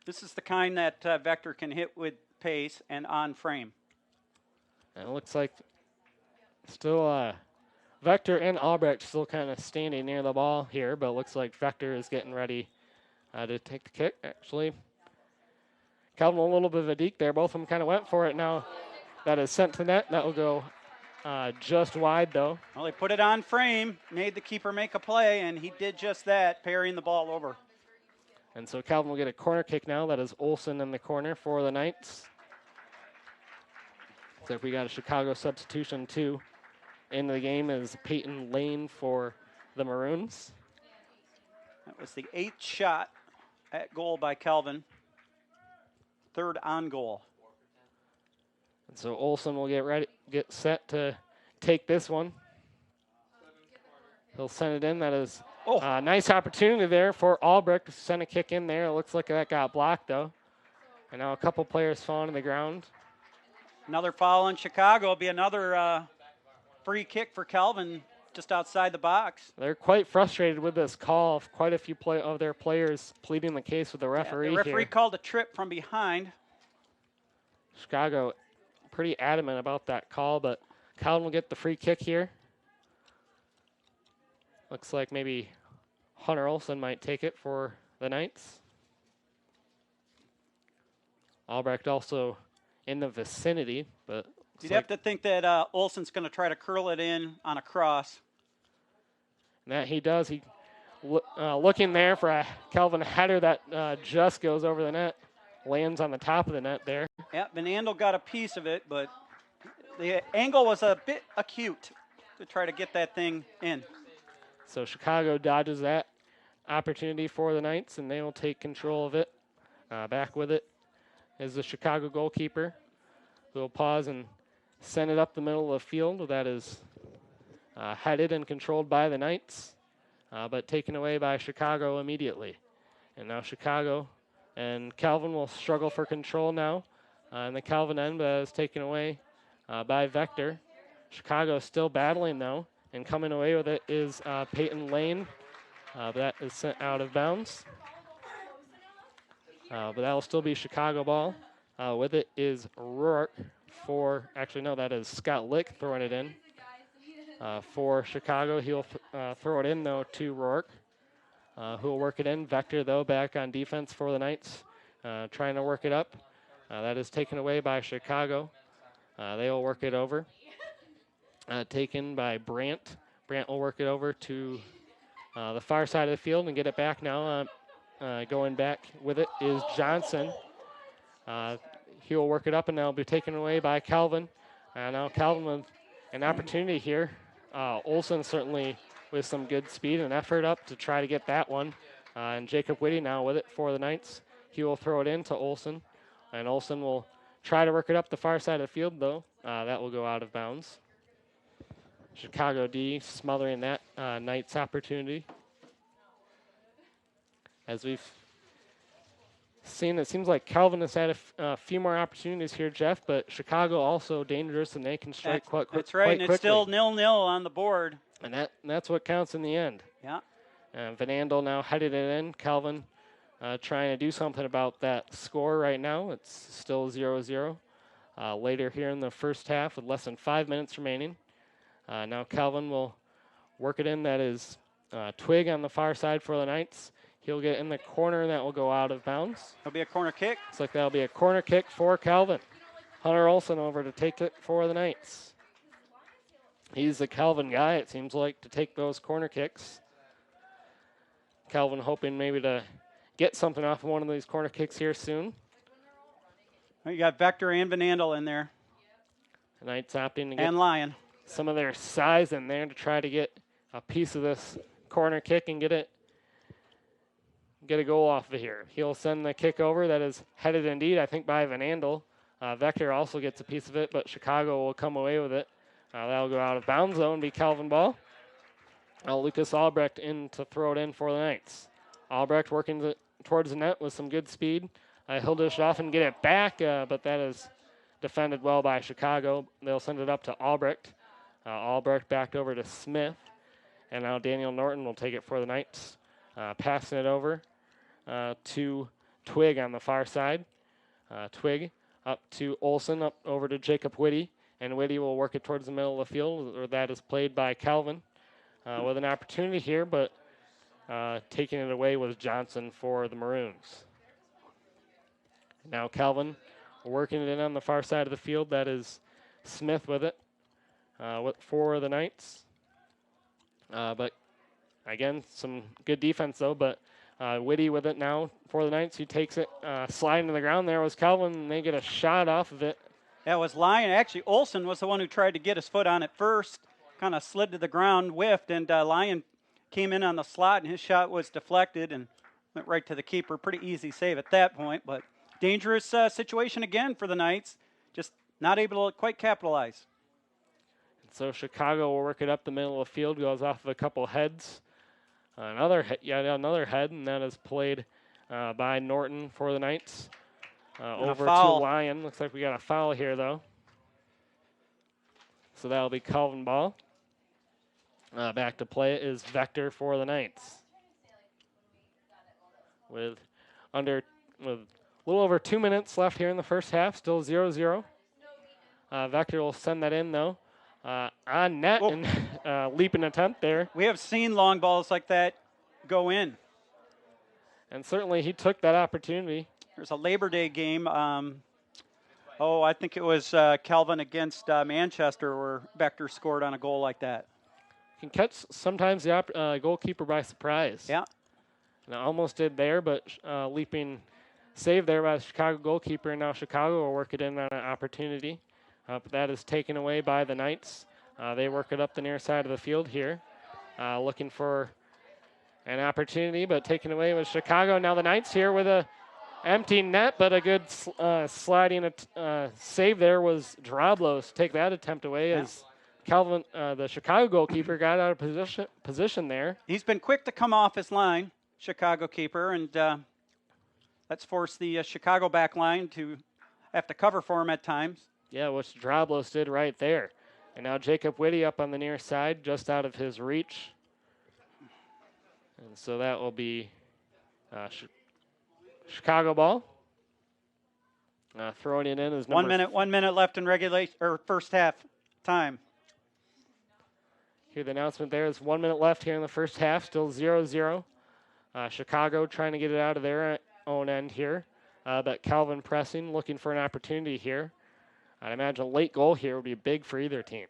This is the kind that Vector can hit with pace and on frame. And it looks like still Vector and Albrecht still kind of standing near the ball here, but it looks like Vector is getting ready to take the kick, actually. Calvin a little bit of a deke there. Both of them kind of went for it now. That is sent to net. That will go just wide, though. Well, they put it on frame, made the keeper make a play, and he did just that, parrying the ball over. And so Calvin will get a corner kick now. That is Olsen in the corner for the Knights. Looks like we got a Chicago substitution, too. Into the game is Peyton Lane for the Maroons. That was the 8th shot at goal by Calvin. 3rd on goal. And so Olsen will get set to take this one. He'll send it in. That is a nice opportunity there for Albrecht to send a kick in there. It looks like that got blocked, though. And now a couple players falling to the ground. Another foul on Chicago. Will be another free kick for Calvin just outside the box. They're quite frustrated with this call. Quite a few of their players pleading the case with the referee the referee here. called a trip from behind. Chicago pretty adamant about that call, but Calvin will get the free kick here. Looks like maybe Hunter Olsen might take it for the Knights. Albrecht also in the vicinity, but you'd have to think that Olsen's going to try to curl it in on a cross. And that he does. He looking there for a Calvin header that just goes over the net, lands on the top of the net there. Yeah, Van Andel got a piece of it, but the angle was a bit acute to try to get that thing in. So Chicago dodges that opportunity for the Knights, and they will take control of it. Back with it is the Chicago goalkeeper, who will pause and send it up the middle of the field. That is headed and controlled by the Knights, but taken away by Chicago immediately. And now Chicago and Calvin will struggle for control now. And the Calvin end is taken away by Vector. Chicago still battling, though, and coming away with it is Peyton Lane. That is sent out of bounds. But that will still be Chicago ball. With it is Rourke for, actually, no, that is Scott Lick throwing it in. For Chicago, he'll throw it in, though, to Rourke, who will work it in. Vector, though, back on defense for the Knights, trying to work it up. That is taken away by Chicago. They will work it over. Taken by Brandt. Brandt will work it over to the far side of the field and get it back now. Going back with it is Johnson. He will work it up, and that'll be taken away by Calvin. Now Calvin with an opportunity here. Olsen certainly with some good speed and effort up to try to get that one. And Jacob Whitty now with it for the Knights. He will throw it in to Olsen, and Olsen will try to work it up the far side of the field, though. That will go out of bounds. Chicago D smothering that Knights opportunity. As we've seen, it seems like Calvin has had a few more opportunities here, Jeff, but Chicago also dangerous, and they can strike quite quickly. That's right, and it's still 0-0 on the board. And that's what counts in the end. Yeah. Van Andel now headed it in. Calvin trying to do something about that score right now. It's still 0-0. Later here in the first half with less than 5 minutes remaining. Now Calvin will work it in. That is Twig on the far side for the Knights. He'll get in the corner, and that will go out of bounds. It'll be a corner kick. Looks like that'll be a corner kick for Calvin. Hunter Olsen over to take it for the Knights. He's the Calvin guy, it seems like, to take those corner kicks. Calvin hoping maybe to get something off of one of these corner kicks here soon. You got Vector and Van Andel in there, The Knights opting to get and Lion. some of their size in there to try to get a piece of this corner kick and get a goal off of here. He'll send the kick over. That is headed indeed, I think, by Van Andel. Vector also gets a piece of it, but Chicago will come away with it. That'll go out of bounds zone, be Calvin ball. Lucas Albrecht in to throw it in for the Knights. Albrecht working towards the net with some good speed. He'll dish off and get it back, but that is defended well by Chicago. They'll send it up to Albrecht. Albrecht back over to Smith. And now Daniel Norton will take it for the Knights. Passing it over to Twig on the far side. Twig up to Olson, up over to Jacob Whitty. And Whitty will work it towards the middle of the field, or that is played by Calvin. With an opportunity here, but taking it away was Johnson for the Maroons. Now Calvin working it in on the far side of the field. That is Smith with it for the Knights. But again, some good defense though. But Whitty with it now for the Knights. He takes it, sliding to the ground. There was Calvin, and they get a shot off of it. That was Lion. Actually, Olson was the one who tried to get his foot on it first. Kind of slid to the ground, whiffed, and Lion came in on the slot, and his shot was deflected and went right to the keeper. Pretty easy save at that point, but dangerous situation again for the Knights. Just not able to quite capitalize. And so Chicago will work it up the middle of the field, goes off of a couple heads. Another head, and that is played by Norton for the Knights. Over to Lion. Looks like we got a foul here, though. So that'll be Calvin ball. Back to play is Vector for the Knights. With a little over 2 minutes left here in the first half, still 0-0. Vector will send that in, though. On net. Whoa. And leaping attempt there. We have seen long balls like that go in. And certainly he took that opportunity. There's a Labor Day game. I think it was Calvin against Manchester where Vector scored on a goal like that. Can catch sometimes the goalkeeper by surprise. Yeah. And almost did there, but leaping save there by the Chicago goalkeeper, and now Chicago will work it in on an opportunity. But that is taken away by the Knights. They work it up the near side of the field here, looking for an opportunity, but taken away with Chicago. Now the Knights here with a empty net, but a good sliding save there was Droblos. Take that attempt away as Calvin, the Chicago goalkeeper, got out of position there. He's been quick to come off his line, Chicago keeper, and let's force the Chicago back line to have to cover for him at times. Yeah, which Droblos did right there. And now Jacob Whitty up on the near side, just out of his reach. And so that will be Chicago ball. Throwing it in is number 1 minute left in regulation or first half time. Here the announcement there is 1 minute left here in the first half, still 0-0. Chicago trying to get it out of their own end here. But Calvin pressing, looking for an opportunity here. I'd imagine a late goal here would be big for either team.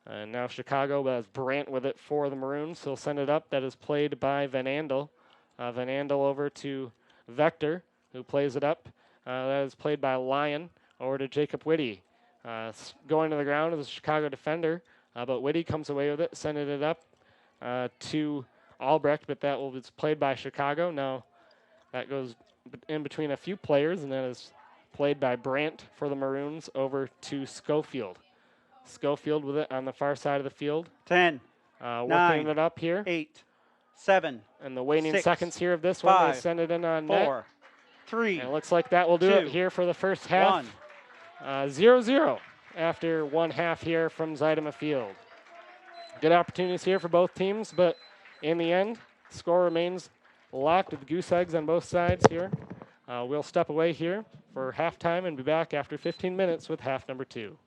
And now Chicago has Brandt with it for the Maroons. He'll send it up. That is played by Van Andel. Van Andel over to Vector, who plays it up. That is played by Lion over to Jacob Whitty. Going to the ground is a Chicago defender, but Whitty comes away with it, sending it up to Albrecht, but that will be played by Chicago. Now that goes in between a few players, and that is played by Brandt for the Maroons over to Schofield. Schofield with it on the far side of the field. 10, working 9, it up here. 8, 7, and the waning 6, seconds here of this 5, one, they send it in on 4, net. 3, and it looks like that will do 2, it here for the first half. 0-0 after one half here from Zeidema Field. Good opportunities here for both teams, but in the end, score remains locked with goose eggs on both sides here. We'll step away here for halftime and be back after 15 minutes with half number 2.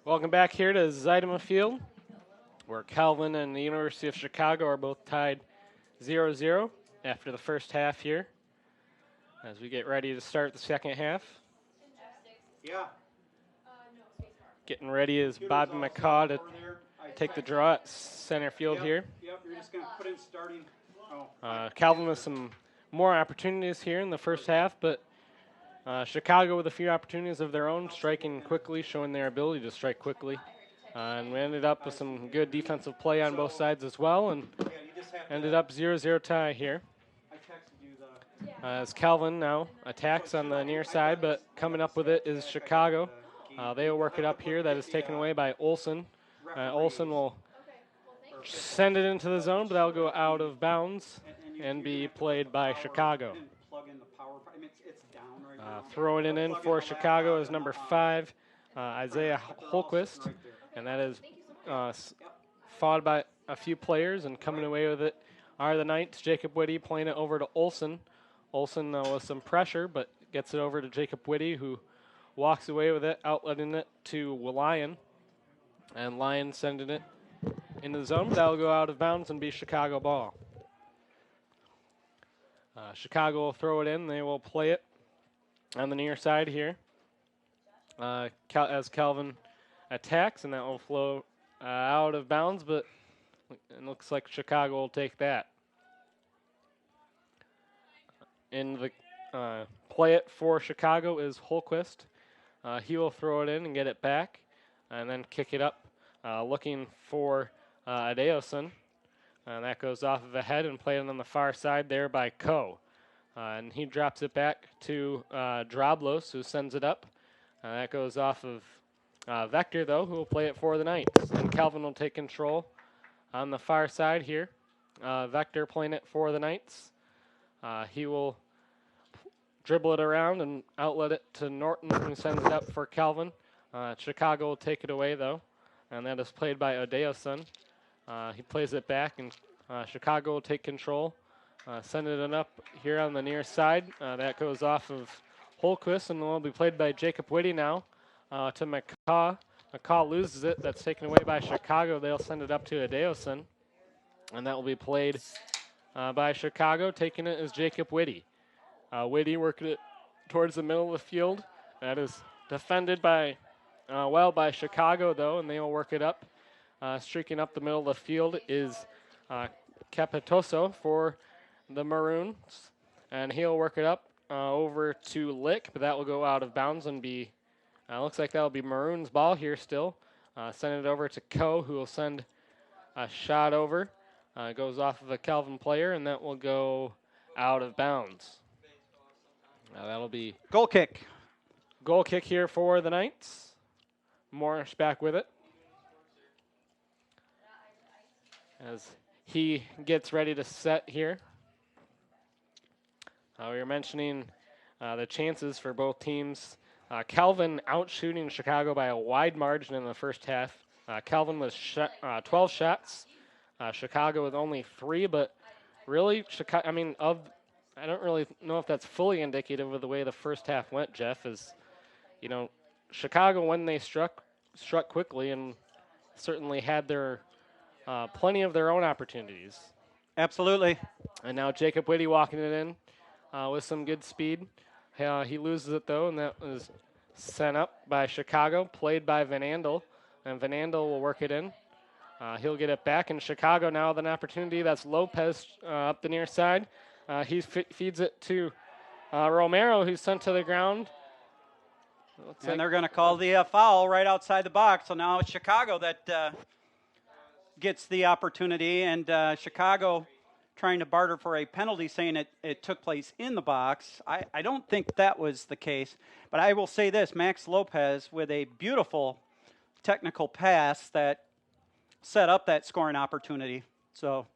Welcome back here to Zeidema Field, where Calvin and the University of Chicago are both tied 0-0 after the first half here. As we get ready to start the second half. Yeah. Getting ready is Bobby McCaw to take the draw at center field here. Yep, you're just going to put in starting. Calvin with some more opportunities here in the first half, but Chicago with a few opportunities of their own, striking quickly, showing their ability to strike quickly. And we ended up with some good defensive play on both sides as well, and ended up 0-0 tie here. As Calvin now attacks on the near side, but coming up with it is Chicago. They will work it up here. That is taken away by Olson. Olson will send it into the zone, but that will go out of bounds and be played by Chicago. Throwing it in for Chicago is number 5, Isaiah Holquist, and that is fought by a few players, and coming away with it are the Knights. Jacob Whitty playing it over to Olson. Olson with some pressure, but gets it over to Jacob Whitty, who walks away with it, outletting it to Lyon, and Lyon sending it into the zone. That will go out of bounds and be Chicago ball. Chicago will throw it in. They will play it on the near side here as Calvin attacks, and that will flow out of bounds, but it looks like Chicago will take that. In the play it for Chicago is Holquist. He will throw it in and get it back, and then kick it up, looking for Adeosun. And that goes off of the head and played on the far side there by Ko. And he drops it back to Droblos, who sends it up. That goes off of Vector, though, who will play it for the Knights. And Calvin will take control on the far side here. Vector playing it for the Knights. He will dribble it around and outlet it to Norton, who sends it up for Calvin. Chicago will take it away, though, and that is played by Odeosun. He plays it back, and Chicago will take control, sending it up here on the near side. That goes off of Holquist, and will be played by Jacob Whitty now to McCaw. McCaw loses it. That's taken away by Chicago. They'll send it up to Odeosun, and that will be played by Chicago. Taking it is Jacob Whitty. Whitty working it towards the middle of the field. That is defended by by Chicago, though, and they will work it up. Streaking up the middle of the field is Capitoso for the Maroons, and he'll work it up over to Lick, but that will go out of bounds and be, looks like that will be Maroons ball here still. Send it over to Ko, who will send a shot over. Goes off of a Calvin player, and that will go out of bounds. That'll be Goal kick. Goal kick here for the Knights. Morris back with it, as he gets ready to set here. We were mentioning the chances for both teams. Calvin outshooting Chicago by a wide margin in the first half. Calvin with 12 shots. Chicago with only 3, but really, I don't really know if that's fully indicative of the way the first half went, Jeff, Chicago, when they struck quickly and certainly had their plenty of their own opportunities. Absolutely. And now Jacob Whitty walking it in with some good speed. He loses it, though, and that was sent up by Chicago, played by Van Andel, and Van Andel will work it in. He'll get it back, and Chicago now with an opportunity. That's Lopez up the near side. He feeds it to Romero, who's sent to the ground. And they're going to call the foul right outside the box. So now it's Chicago that gets the opportunity, and Chicago trying to barter for a penalty, saying it took place in the box. I don't think that was the case. But I will say this, Max Lopez with a beautiful technical pass that set up that scoring opportunity. So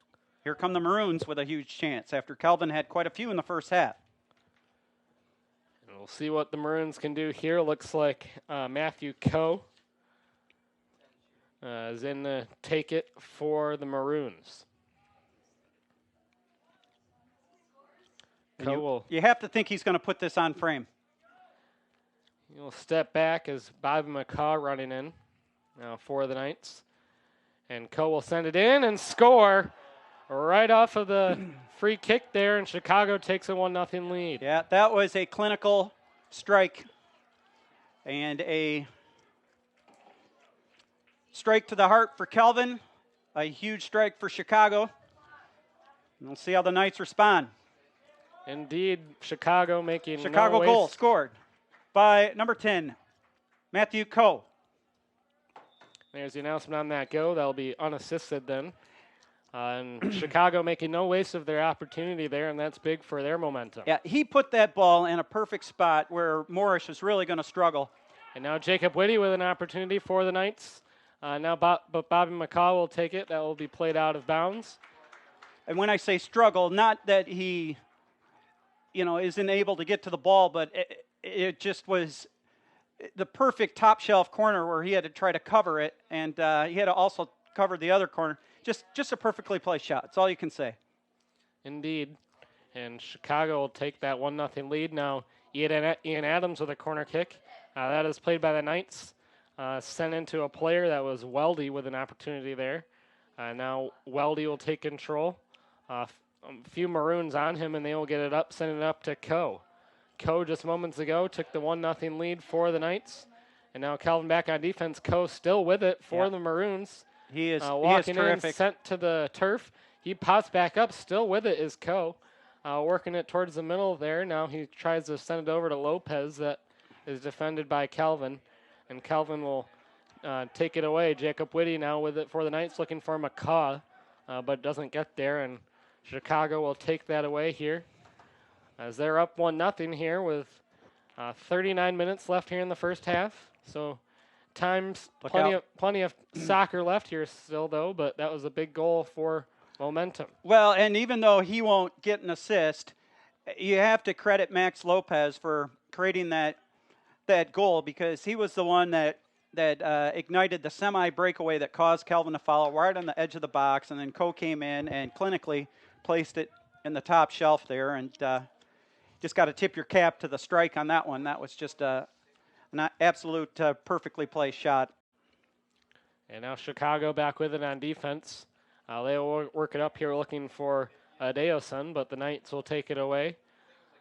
here come the Maroons with a huge chance after Calvin had quite a few in the first half. We'll see what the Maroons can do here. Looks like Matthew Ko is in to take it for the Maroons. You have to think he's going to put this on frame. He'll step back as Bobby McCaw running in. for the Knights. And Coe will send it in and score right off of the free kick there, and Chicago takes a 1-0 lead. Yeah, that was a clinical strike and a strike to the heart for Kelvin, a huge strike for Chicago. We'll see how the Knights respond. Indeed, Chicago making Chicago no goal waste. scored by number 10, Matthew Coe. There's the announcement on that go. That'll be unassisted then. And Chicago making no waste of their opportunity there, and that's big for their momentum. Yeah, he put that ball in a perfect spot where Morris was really going to struggle. And now Jacob Whitty with an opportunity for the Knights. But Bobby McCaw will take it. That will be played out of bounds. And when I say struggle, not that he, isn't able to get to the ball, but it just was the perfect top shelf corner where he had to try to cover it, and he had to also cover the other corner. Just a perfectly placed shot. That's all you can say. Indeed. And Chicago will take that 1-0 lead. Now Ian Adams with a corner kick. That is played by the Knights. Sent into a player that was Weldy with an opportunity there. Now Weldy will take control. A few Maroons on him, and they will get it up, send it up to Coe. Coe just moments ago took the 1-0 lead for the Knights. And now Calvin back on defense. Coe still with it for the Maroons. He is walking terrific. in, sent to the turf. He pops back up. Still with it is Coe. Working it towards the middle there. Now he tries to send it over to Lopez. That is defended by Calvin. And Calvin will take it away. Jacob Whitty now with it for the Knights, looking for McCaw, but doesn't get there. And Chicago will take that away here, as they're up 1-0 here with 39 minutes left here in the first half. So plenty of soccer left here still, though, but that was a big goal for momentum. Well, and even though he won't get an assist, you have to credit Max Lopez for creating that goal, because he was the one that ignited the semi-breakaway that caused Kelvin to follow right on the edge of the box, and then Coe came in and clinically placed it in the top shelf there, and just got to tip your cap to the strike on that one. That was just an absolute perfectly placed shot. And now Chicago back with it on defense. They will work it up here looking for Adeosun, but the Knights will take it away.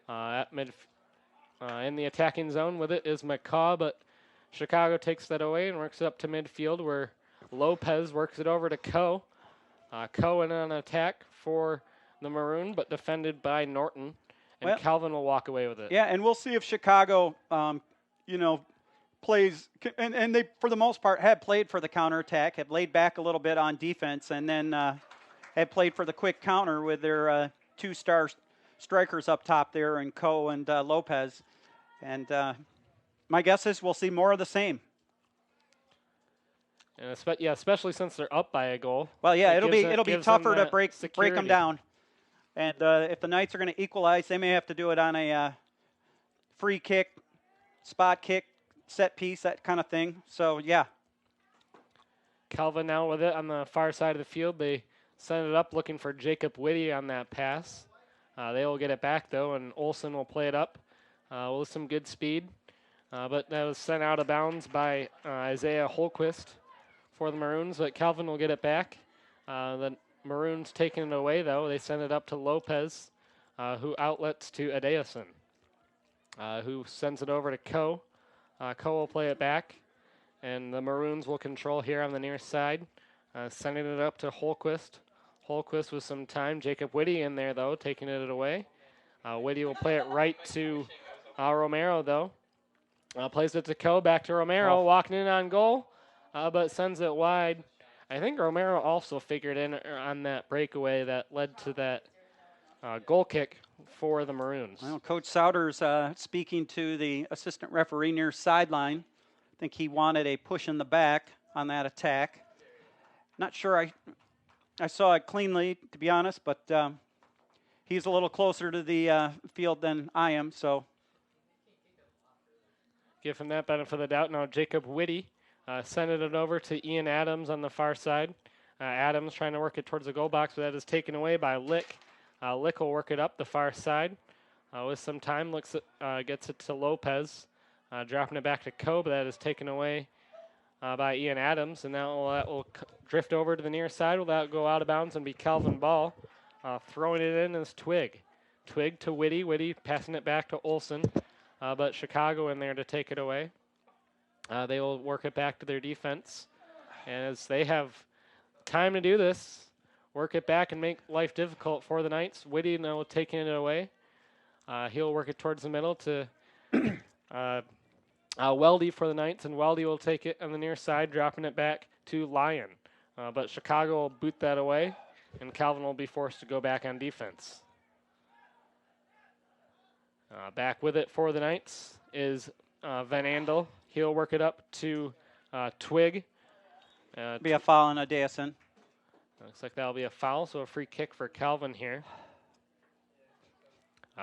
In the attacking zone with it is McCaw, but Chicago takes that away and works it up to midfield, where Lopez works it over to Coe. Coe in an attack for the Maroon, but defended by Norton. And Calvin will walk away with it. Yeah, and we'll see if Chicago, plays, and they, for the most part, have played for the counterattack, have laid back a little bit on defense, and then have played for the quick counter with their two-star strikers up top there, and Coe and Lopez. And my guess is we'll see more of the same. And especially since they're up by a goal. Well, yeah, it'll be tougher to break them down. And if the Knights are going to equalize, they may have to do it on a free kick, spot kick, set piece, that kind of thing. So, yeah. Calvin now with it on the far side of the field. They send it up looking for Jacob Whitty on that pass. They will get it back, though, and Olsen will play it up with some good speed. But that was sent out of bounds by Isaiah Holquist for the Maroons. But Calvin will get it back. The Maroons taking it away, though. They send it up to Lopez, who outlets to Adeosun, who sends it over to Coe. Coe will play it back, and the Maroons will control here on the near side, sending it up to Holquist. Holquist with some time. Jacob Whitty in there, though, taking it away. Whitty will play it right to Romero, though. Plays it to Coe, back to Romero, walking in on goal, but sends it wide. I think Romero also figured in on that breakaway that led to that goal kick for the Maroons. Well, Coach Souders speaking to the assistant referee near sideline. I think he wanted a push in the back on that attack. Not sure I saw it cleanly, to be honest, but he's a little closer to the field than I am, so. Give him that benefit of the doubt. Now Jacob Whitty sending it over to Ian Adams on the far side. Adams trying to work it towards the goal box, but that is taken away by Lick. Lick will work it up the far side with some time. Gets it to Lopez, dropping it back to Coe, but that is taken away by Ian Adams, and now that will drift over to the near side. Will that go out of bounds and be Calvin Ball throwing it in as Twig. Twig to Whitty. Whitty passing it back to Olson, but Chicago in there to take it away. They will work it back to their defense, and as they have time to do this, work it back and make life difficult for the Knights. Whitty now taking it away. He'll work it towards the middle to Weldy for the Knights, and Weldy will take it on the near side, dropping it back to Lyon. But Chicago will boot that away, and Calvin will be forced to go back on defense. Back with it for the Knights is Van Andel. He'll work it up to Twig. Be a foul on Adason. Looks like that'll be a foul, so a free kick for Calvin here.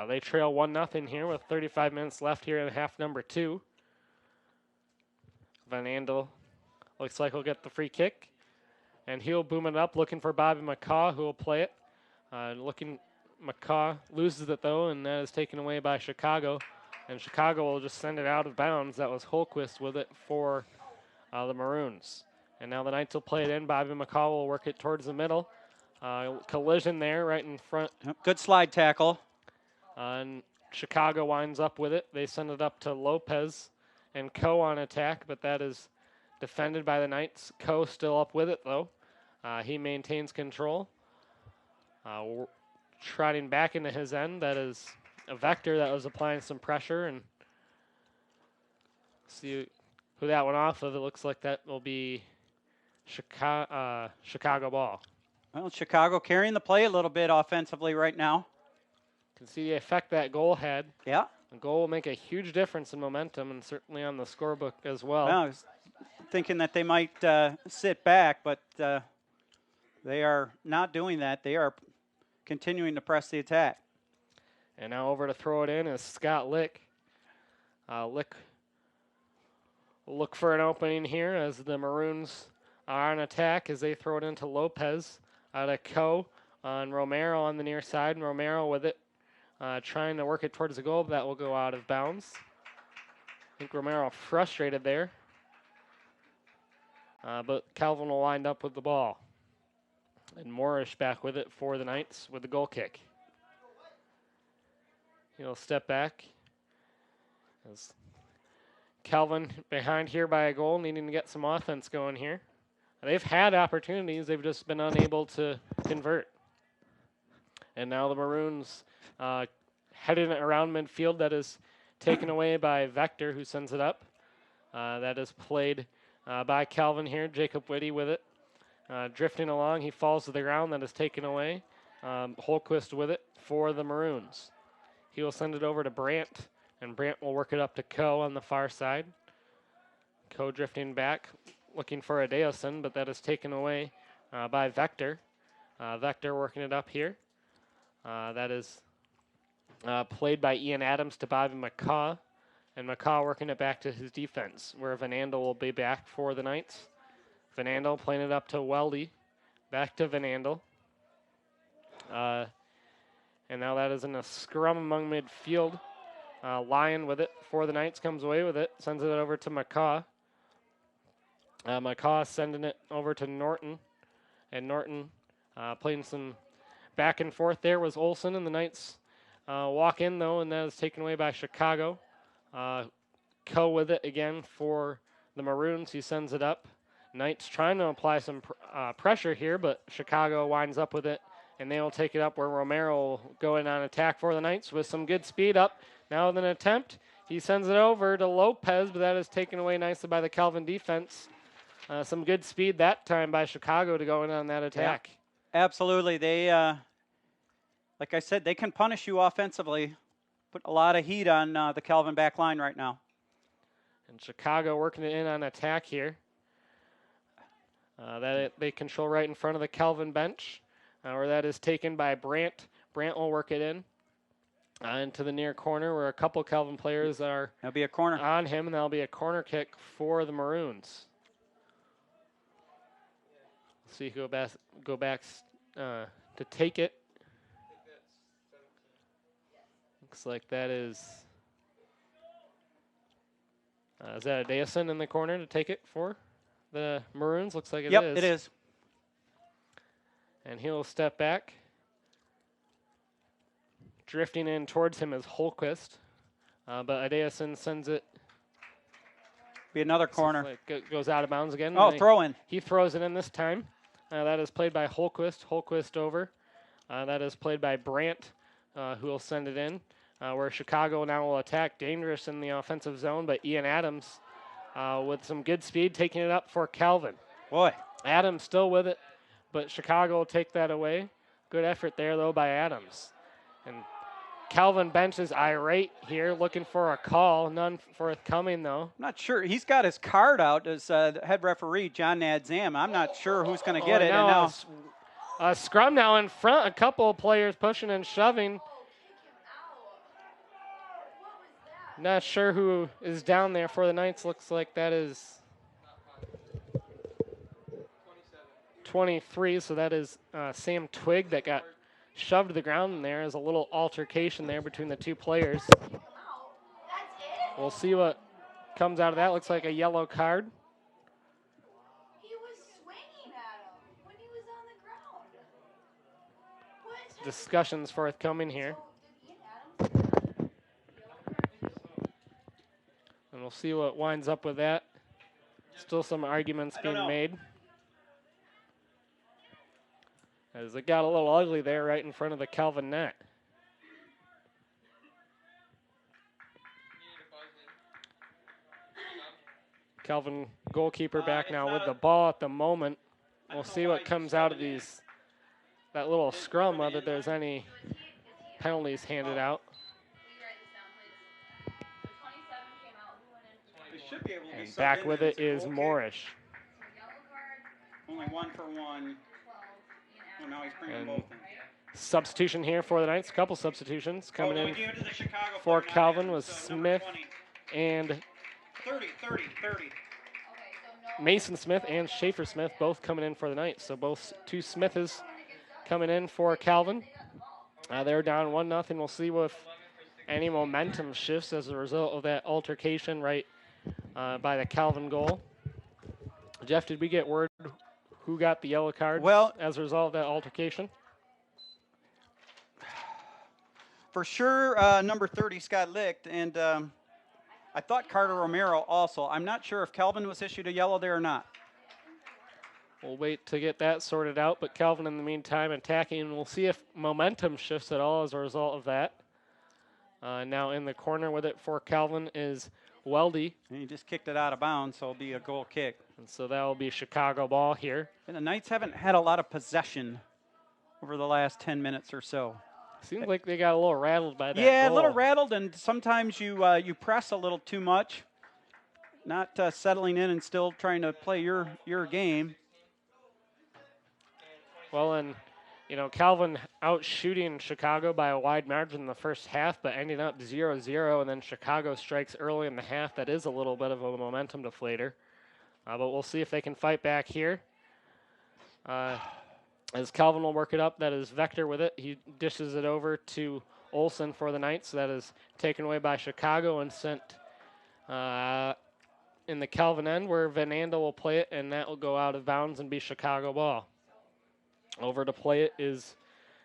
They trail 1-0 here with 35 minutes left here in half number 2. Van Andel looks like he'll get the free kick, and he'll boom it up, looking for Bobby McCaw, who will play it. McCaw loses it, though, and that is taken away by Chicago, and Chicago will just send it out of bounds. That was Holquist with it for the Maroons. And now the Knights will play it in. Bobby McCaw will work it towards the middle. Collision there right in front. Good slide tackle. And Chicago winds up with it. They send it up to Lopez and Coe on attack, but that is defended by the Knights. Coe still up with it, though. He maintains control. Trotting back into his end. That is a Vector that was applying some pressure. And see who that went off of. It looks like that will be Chicago ball. Well, Chicago carrying the play a little bit offensively right now. Can see the effect that goal had. Yeah. A goal will make a huge difference in momentum, and certainly on the scorebook as well. I was thinking that they might sit back, but they are not doing that. They are continuing to press the attack. And now over to throw it in is Scott Lick. Lick will look for an opening here as the Maroons are on attack as they throw it into Lopez. Out of Coe on Romero on the near side, and Romero with it. Trying to work it towards the goal, but that will go out of bounds. I think Romero frustrated there. But Calvin will wind up with the ball. And Moorish back with it for the Knights with the goal kick. He'll step back. As Calvin behind here by a goal, needing to get some offense going here. They've had opportunities, they've just been unable to convert. And now the Maroons heading around midfield. That is taken away by Vector, who sends it up. That is played by Calvin here. Jacob Whitty with it. Drifting along, he falls to the ground. That is taken away. Holquist with it for the Maroons. He will send it over to Brandt, and Brandt will work it up to Coe on the far side. Coe drifting back, looking for Adeoson, but that is taken away by Vector. Vector working it up here. That is played by Ian Adams to Bobby McCaw, and McCaw working it back to his defense, where Van Andel will be back for the Knights. Van Andel playing it up to Weldy, back to Van Andel. And now that is in a scrum among midfield. Lyon with it for the Knights, comes away with it, sends it over to McCaw. McCaw sending it over to Norton, and Norton playing some back and forth there was Olson, and the Knights walk in, though, and that is taken away by Chicago. Coe with it again for the Maroons. He sends it up. Knights trying to apply some pressure here, but Chicago winds up with it, and they will take it up where Romero will go in on attack for the Knights with some good speed up. Now with an attempt, he sends it over to Lopez, but that is taken away nicely by the Calvin defense. Some good speed that time by Chicago to go in on that attack. Yeah, absolutely. They, like I said, they can punish you offensively. Put a lot of heat on the Calvin back line right now. And Chicago working it in on attack here. They control right in front of the Calvin bench, where that is taken by Brandt. Brandt will work it in into the near corner where a couple Calvin players are That'll be a corner on him, and that'll be a corner kick for the Maroons. Let's see who go back to take it. Looks like that is that Adeoson in the corner to take it for? the Maroons. Looks like it is. Yep, it is. And he'll step back. Drifting in towards him is Holquist. But Adeason sends it. Be another corner. Goes out of bounds again. Oh, throw in. He throws it in this time. That is played by Holquist. Holquist over. That is played by Brandt, who will send it in. Where Chicago now will attack. Dangerous in the offensive zone, but Ian Adams with some good speed taking it up for Calvin. Boy. Adams still with it, but Chicago will take that away. Good effort there, though, by Adams. And Calvin Bench is irate here, looking for a call. None forthcoming, though. I'm not sure. He's got his card out as the head referee, John Nadzam. I'm not sure who's going to get it. Now and now a scrum now in front. A couple of players pushing and shoving. Not sure who is down there for the Knights. Looks like that is 23, so that is Sam Twigg that got shoved to the ground, and there is a little altercation there between the two players. We'll see what comes out of that. Looks like a yellow card. He was swinging at him when he was on the ground. Discussions forthcoming here. And we'll see what winds up with that. Still some arguments being made. As it got a little ugly there right in front of the Calvin net. Calvin goalkeeper back now with the ball at the moment. We'll see what comes out of that little scrum, whether there's any penalties handed out. And back with it is Moorish. Only 1 for 1. Oh, now he's bringing both in. Substitution here for the Knights. Couple substitutions coming in for Calvin was Smith and 30. Mason Smith and Schaefer Smith both coming in for the Knights. So both two Smiths coming in for Calvin. They're down 1-0. We'll see if any momentum shifts as a result of that altercation right by the Calvin goal. Jeff, did we get word who got the yellow card as a result of that altercation? For sure, number 30, Scott Licht, and I thought Carter Romero also. I'm not sure if Calvin was issued a yellow there or not. We'll wait to get that sorted out, but Calvin in the meantime attacking, and we'll see if momentum shifts at all as a result of that. Now in the corner with it for Calvin is Weldy. And he just kicked it out of bounds, so it'll be a goal kick. And so that will be Chicago ball here. And the Knights haven't had a lot of possession over the last 10 minutes or so. Seems like they got a little rattled by that Yeah, goal. a little rattled, and sometimes you press a little too much, not settling in and still trying to play your game. Well, and, Calvin out shooting Chicago by a wide margin in the first half, but ending up 0-0, and then Chicago strikes early in the half. That is a little bit of a momentum deflator. But we'll see if they can fight back here. As Calvin will work it up, that is Vector with it. He dishes it over to Olsen for the Knights. That is taken away by Chicago and sent in the Calvin end, where Van Andel will play it, and that will go out of bounds and be Chicago ball. Over to play it is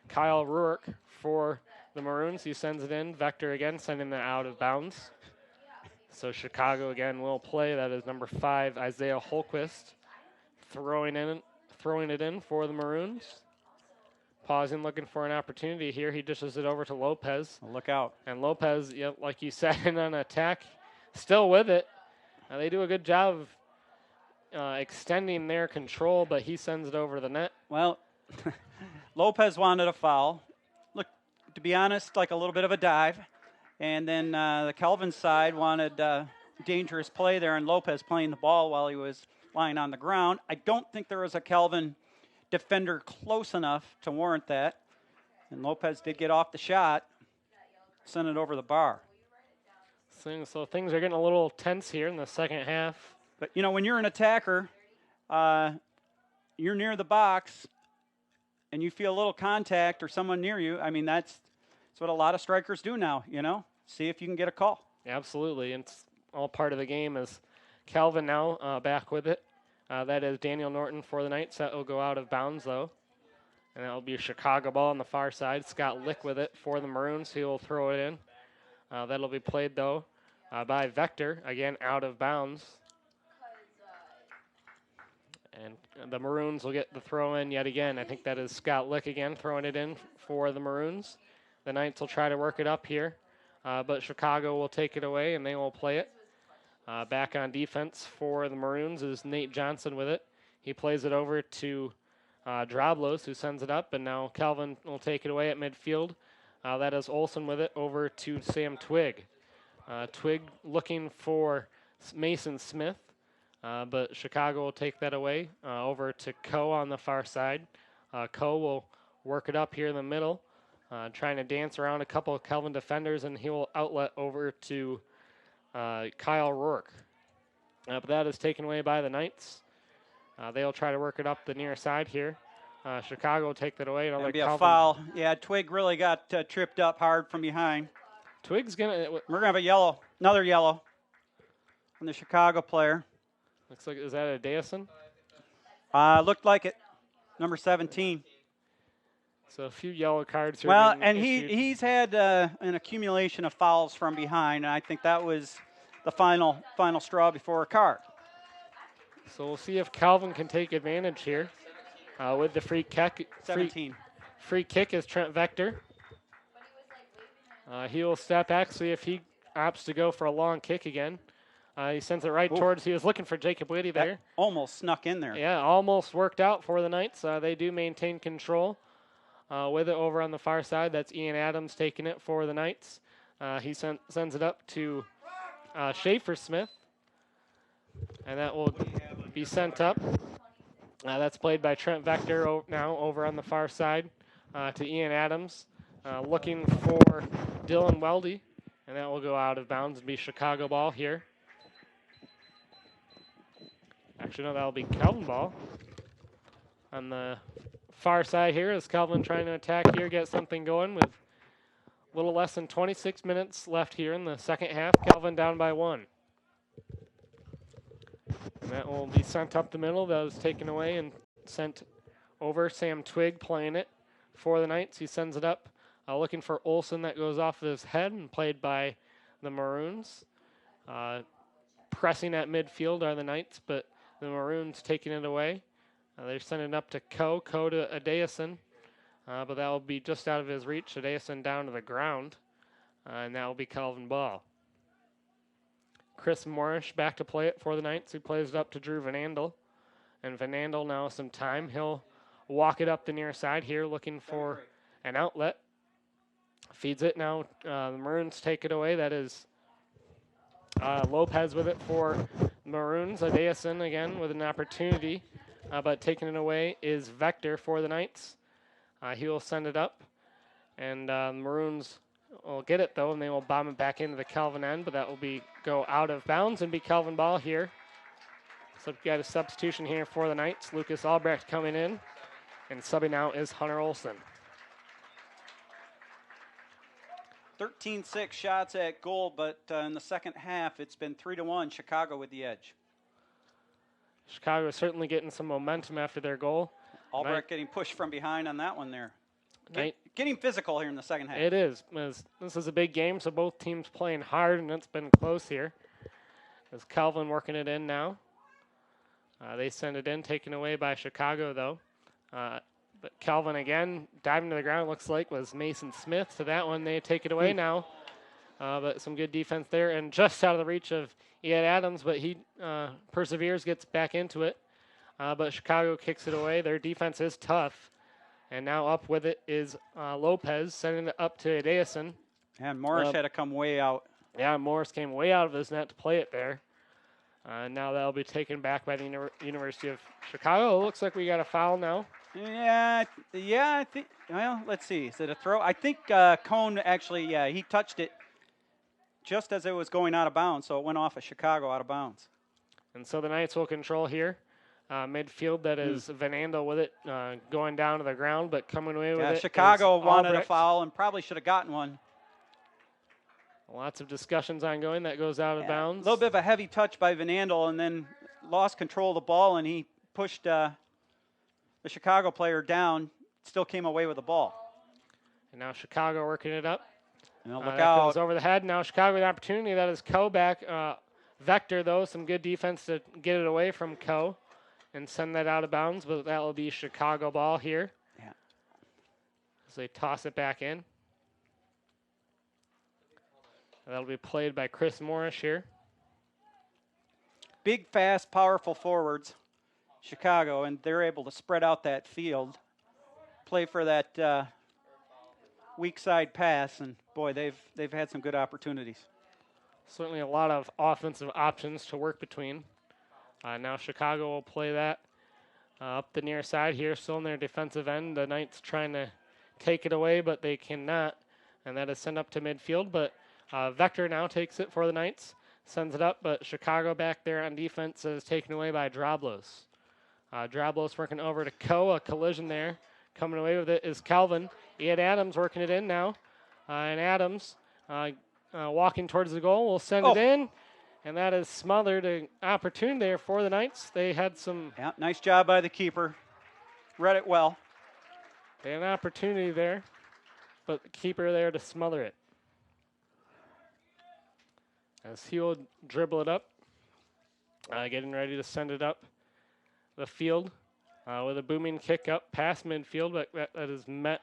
Kyle Ruark for the Maroons. He sends it in. Vector again sending that out of bounds. So Chicago again will play. That is number 5, Isaiah Holquist, throwing it in for the Maroons. Pausing, looking for an opportunity here. He dishes it over to Lopez. Look out. And Lopez, like you said, in an attack, still with it. They do a good job of extending their control, but he sends it over the net. Well, Lopez wanted a foul. Look, to be honest, like a little bit of a dive. And then the Calvin side wanted dangerous play there, and Lopez playing the ball while he was lying on the ground. I don't think there was a Calvin defender close enough to warrant that. And Lopez did get off the shot, sent it over the bar. So things are getting a little tense here in the second half. But, when you're an attacker, you're near the box, and you feel a little contact or someone near you. I mean, that's what a lot of strikers do now, See if you can get a call. Absolutely, and it's all part of the game as Calvin now back with it. That is Daniel Norton for the Knights. That will go out of bounds, though. And that will be a Chicago ball on the far side. Scott Lick with it for the Maroons. He will throw it in. That'll be played, though, by Vector. Again, out of bounds. And the Maroons will get the throw in yet again. I think that is Scott Lick again throwing it in for the Maroons. The Knights will try to work it up here, but Chicago will take it away and they will play it. Back on defense for the Maroons is Nate Johnson with it. He plays it over to Droblos, who sends it up, and now Calvin will take it away at midfield. That is Olson with it over to Sam Twig. Twig looking for Mason Smith. But Chicago will take that away over to Coe on the far side. Coe will work it up here in the middle, trying to dance around a couple of Calvin defenders, and he will outlet over to Kyle Rourke. But that is taken away by the Knights. They'll try to work it up the near side here. Chicago will take that away. That'll be a foul. Yeah, Twig really got tripped up hard from behind. Twig's going to... We're going to have a yellow, another yellow on the Chicago player. Looks like, is that a Dayson? Looked like it. Number 17. So a few yellow cards here. Well, and he's had an accumulation of fouls from behind, and I think that was the final straw before a card. So we'll see if Calvin can take advantage here with the free kick. 17. Free kick is Trent Vector. He will step back, see if he opts to go for a long kick again. He sends it right towards, he was looking for Jacob Whitty there. That almost snuck in there. Yeah, almost worked out for the Knights. They do maintain control with it over on the far side. That's Ian Adams taking it for the Knights. He sends it up to Schaefer Smith, and that will be sent up. That's played by Trent Vector now over on the far side to Ian Adams, looking for Dylan Weldy, and that will go out of bounds and be Chicago ball here. Actually, no, that'll be Calvin ball. On the far side here is Calvin trying to attack here, get something going with a little less than 26 minutes left here in the second half. Calvin down by 1. And that will be sent up the middle. That was taken away and sent over. Sam Twig playing it for the Knights. He sends it up, looking for Olson. That goes off of his head and played by the Maroons. Pressing at midfield are the Knights, but the Maroons taking it away. They're sending it up to Coe to Adeason, but that will be just out of his reach. Adeason down to the ground, and that will be Calvin Ball. Chris Morrish back to play it for the Knights. He plays it up to Drew Van Andel, and Van Andel now some time. He'll walk it up the near side here, looking for an outlet. Feeds it now. The Maroons take it away. That is Lopez with it for Maroons. Adeason again with an opportunity, but taking it away is Vector for the Knights. He will send it up, and Maroons will get it though, and they will bomb it back into the Calvin end, but that will go out of bounds and be Calvin ball here. So we've got a substitution here for the Knights. Lucas Albrecht coming in, and subbing out is Hunter Olson. 13-6 shots at goal, but in the second half, it's been 3-1, Chicago with the edge. Chicago is certainly getting some momentum after their goal. Albrecht getting pushed from behind on that one there. Getting physical here in the second half. It is. This is a big game, so both teams playing hard, and it's been close here. As Calvin working it in now. They send it in, taken away by Chicago, though. But Calvin again, diving to the ground, looks like was Mason Smith. So that one, they take it away now. But some good defense there. And just out of the reach of Ian Adams, but he perseveres, gets back into it. But Chicago kicks it away. Their defense is tough. And now up with it is Lopez, sending it up to Adeason. And Morris had to come way out. Yeah, Morris came way out of his net to play it there. Now that'll be taken back by the University of Chicago. It looks like we got a foul now. Yeah, I think, well, let's see. Is it a throw? I think Cone actually, he touched it just as it was going out of bounds, so it went off of Chicago out of bounds. And so the Knights will control here. Midfield, that is Van Andel with it, going down to the ground, but coming away with it. Chicago wanted a foul and probably should have gotten one. Lots of discussions ongoing. That goes out of bounds. A little bit of a heavy touch by Van Andel, and then lost control of the ball, and he pushed the Chicago player down, still came away with the ball. And now Chicago working it up. And look That out. goes over the head. Now Chicago with an opportunity. That is Coe back. Vector, though, some good defense to get it away from Coe and send that out of bounds, but that will be Chicago ball here. Yeah. As they toss it back in. That'll be played by Chris Morris here. Big, fast, powerful forwards, Chicago, and they're able to spread out that field, play for that weak side pass, and boy, they've had some good opportunities. Certainly a lot of offensive options to work between. Now Chicago will play that up the near side here, still in their defensive end. The Knights trying to take it away, but they cannot, and that is sent up to midfield. But Vector now takes it for the Knights, sends it up, but Chicago back there on defense is taken away by Drablos. Drablos working over to Coe, a collision there. Coming away with it is Calvin. Ian Adams working it in now, and Adams walking towards the goal. Will send it in, and that is smothered. An opportunity there for the Knights. They had some. Yeah, nice job by the keeper. Read it well. They had an opportunity there, but the keeper there to smother it. As he will dribble it up, getting ready to send it up the field with a booming kick up past midfield, but that is met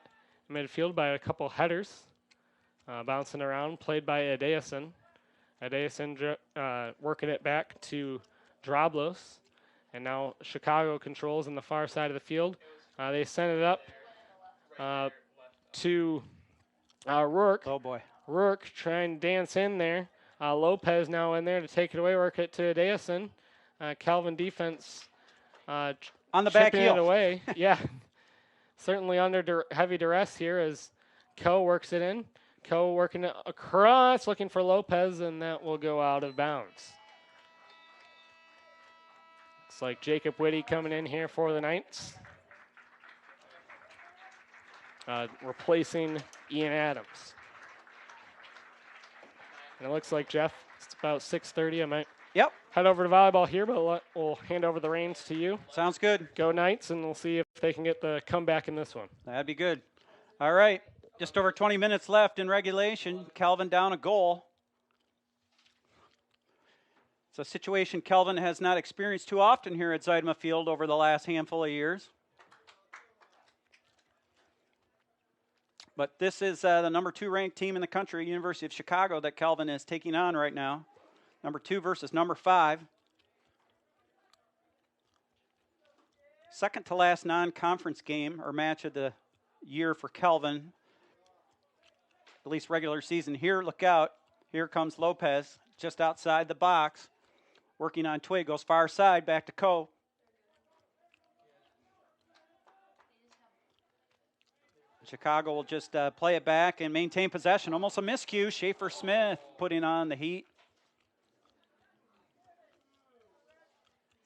midfield by a couple headers. Bouncing around, played by Adeason. Adeason working it back to Drablos. And now Chicago controls on the far side of the field. They send it up to Rourke. Oh, boy. Rourke trying to dance in there. Lopez now in there to take it away, work it to Adeason. Calvin defense on the back chipping heel. it away. Yeah, certainly under heavy duress here as Coe works it in. Coe working it across, looking for Lopez, and that will go out of bounds. Looks like Jacob Whitty coming in here for the Knights. Replacing Ian Adams. And it looks like, Jeff, it's about 6:30. I might head over to volleyball here, but we'll hand over the reins to you. Sounds good. Go Knights, and we'll see if they can get the comeback in this one. That'd be good. All right. Just over 20 minutes left in regulation. Calvin down a goal. It's a situation Calvin has not experienced too often here at Zuidema Field over the last handful of years. But this is the number 2 ranked team in the country, University of Chicago, that Calvin is taking on right now. Number 2 versus number 5. Second to last non-conference game or match of the year for Calvin. At least regular season here. Look out. Here comes Lopez just outside the box. Working on Twig. Goes far side. Back to Coe. Chicago will just play it back and maintain possession. Almost a miscue. Schaefer Smith putting on the heat.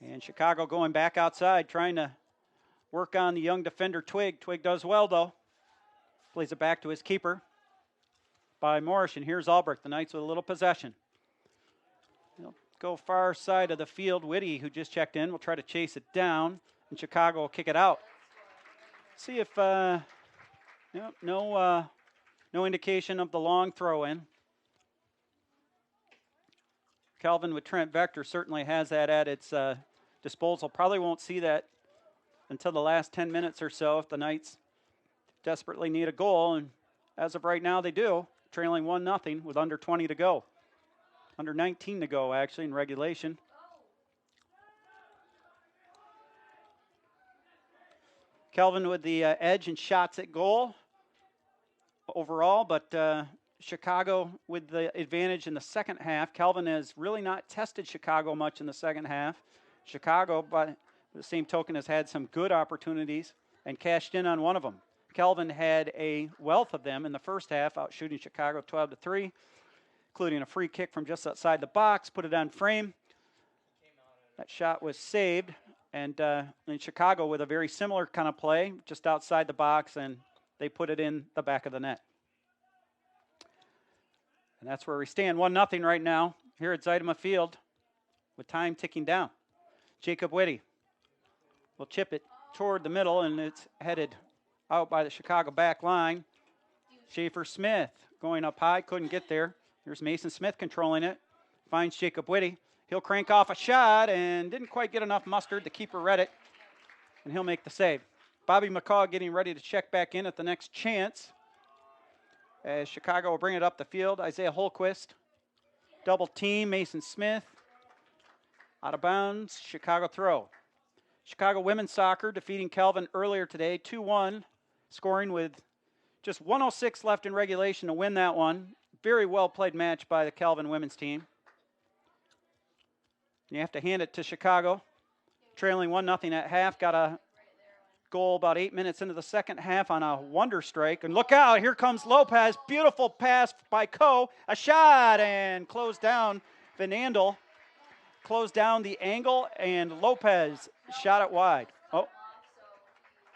And Chicago going back outside, trying to work on the young defender Twig. Twig does well, though. Plays it back to his keeper by Morris. And here's Albrecht. The Knights with a little possession. They'll go far side of the field. Whitty, who just checked in, will try to chase it down. And Chicago will kick it out. See if... no indication of the long throw-in. Calvin with Trent Vector certainly has that at its disposal. Probably won't see that until the last 10 minutes or so if the Knights desperately need a goal. And as of right now, they do, trailing 1-0 with under 20 to go. Under 19 to go, actually, in regulation. Calvin with the edge and shots at goal overall, but Chicago with the advantage in the second half. Calvin has really not tested Chicago much in the second half. Chicago, by the same token, has had some good opportunities and cashed in on one of them. Calvin had a wealth of them in the first half, out shooting Chicago 12-3, including a free kick from just outside the box, put it on frame. That shot was saved. And in Chicago with a very similar kind of play, just outside the box, and they put it in the back of the net. And that's where we stand, 1-0 right now here at Zuidema Field with time ticking down. Jacob Whitty will chip it toward the middle, and it's headed out by the Chicago back line. Schaefer Smith going up high, couldn't get there. There's Mason Smith controlling it. Finds Jacob Whitty. He'll crank off a shot and didn't quite get enough mustard. The keeper read it, and he'll make the save. Bobby McCaw getting ready to check back in at the next chance. As Chicago will bring it up the field. Isaiah Holquist. Double team, Mason Smith. Out of bounds, Chicago throw. Chicago women's soccer defeating Calvin earlier today, 2-1, scoring with just 1:06 left in regulation to win that one. Very well played match by the Calvin women's team. You have to hand it to Chicago. Trailing 1-0 at half, got a goal about 8 minutes into the second half on a wonder strike. And look out, here comes Lopez. Beautiful pass by Coe. A shot and closed down. Van Andel closed down the angle, and Lopez shot it wide. Oh,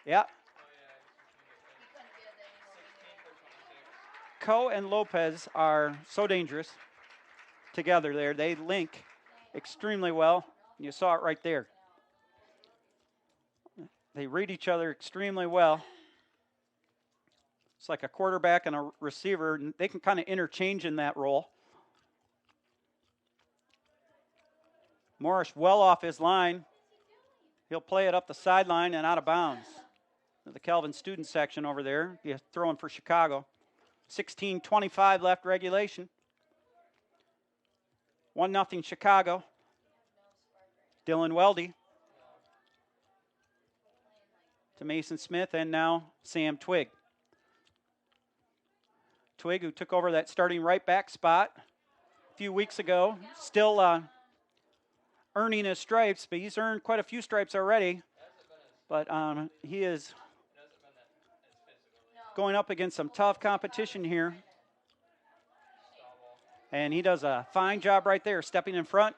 yeah. Coe and Lopez are so dangerous together there. They link extremely well. You saw it right there. They read each other extremely well. It's like a quarterback and a receiver. And they can kind of interchange in that role. Morris well off his line. He'll play it up the sideline and out of bounds. The Calvin student section over there. Be throwing for Chicago. 16:25 left regulation. 1-0 Chicago. Dylan Weldy to Mason Smith, and now Sam Twig. Twig, who took over that starting right back spot a few weeks ago, still earning his stripes, but he's earned quite a few stripes already. But he is going up against some tough competition here. And he does a fine job right there, stepping in front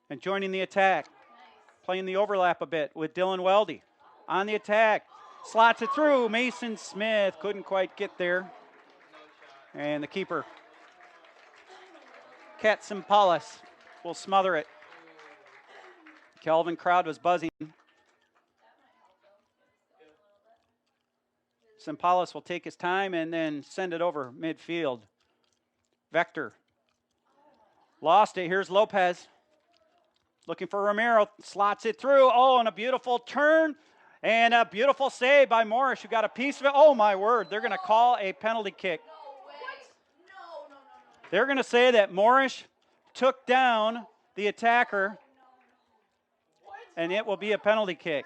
and joining the attack. Playing the overlap a bit with Dylan Weldy. On the attack. Slots it through. Mason Smith couldn't quite get there. And the keeper, Katsimpalis, will smother it. Calvin crowd was buzzing. Simpalis will take his time and then send it over midfield. Vector lost it. Here's Lopez. Looking for Romero. Slots it through. Oh, and a beautiful turn. And a beautiful save by Morris, who got a piece of it. Oh, my word. They're going to call a penalty kick. No. They're going to say that Morris took down the attacker, and it will be a penalty kick.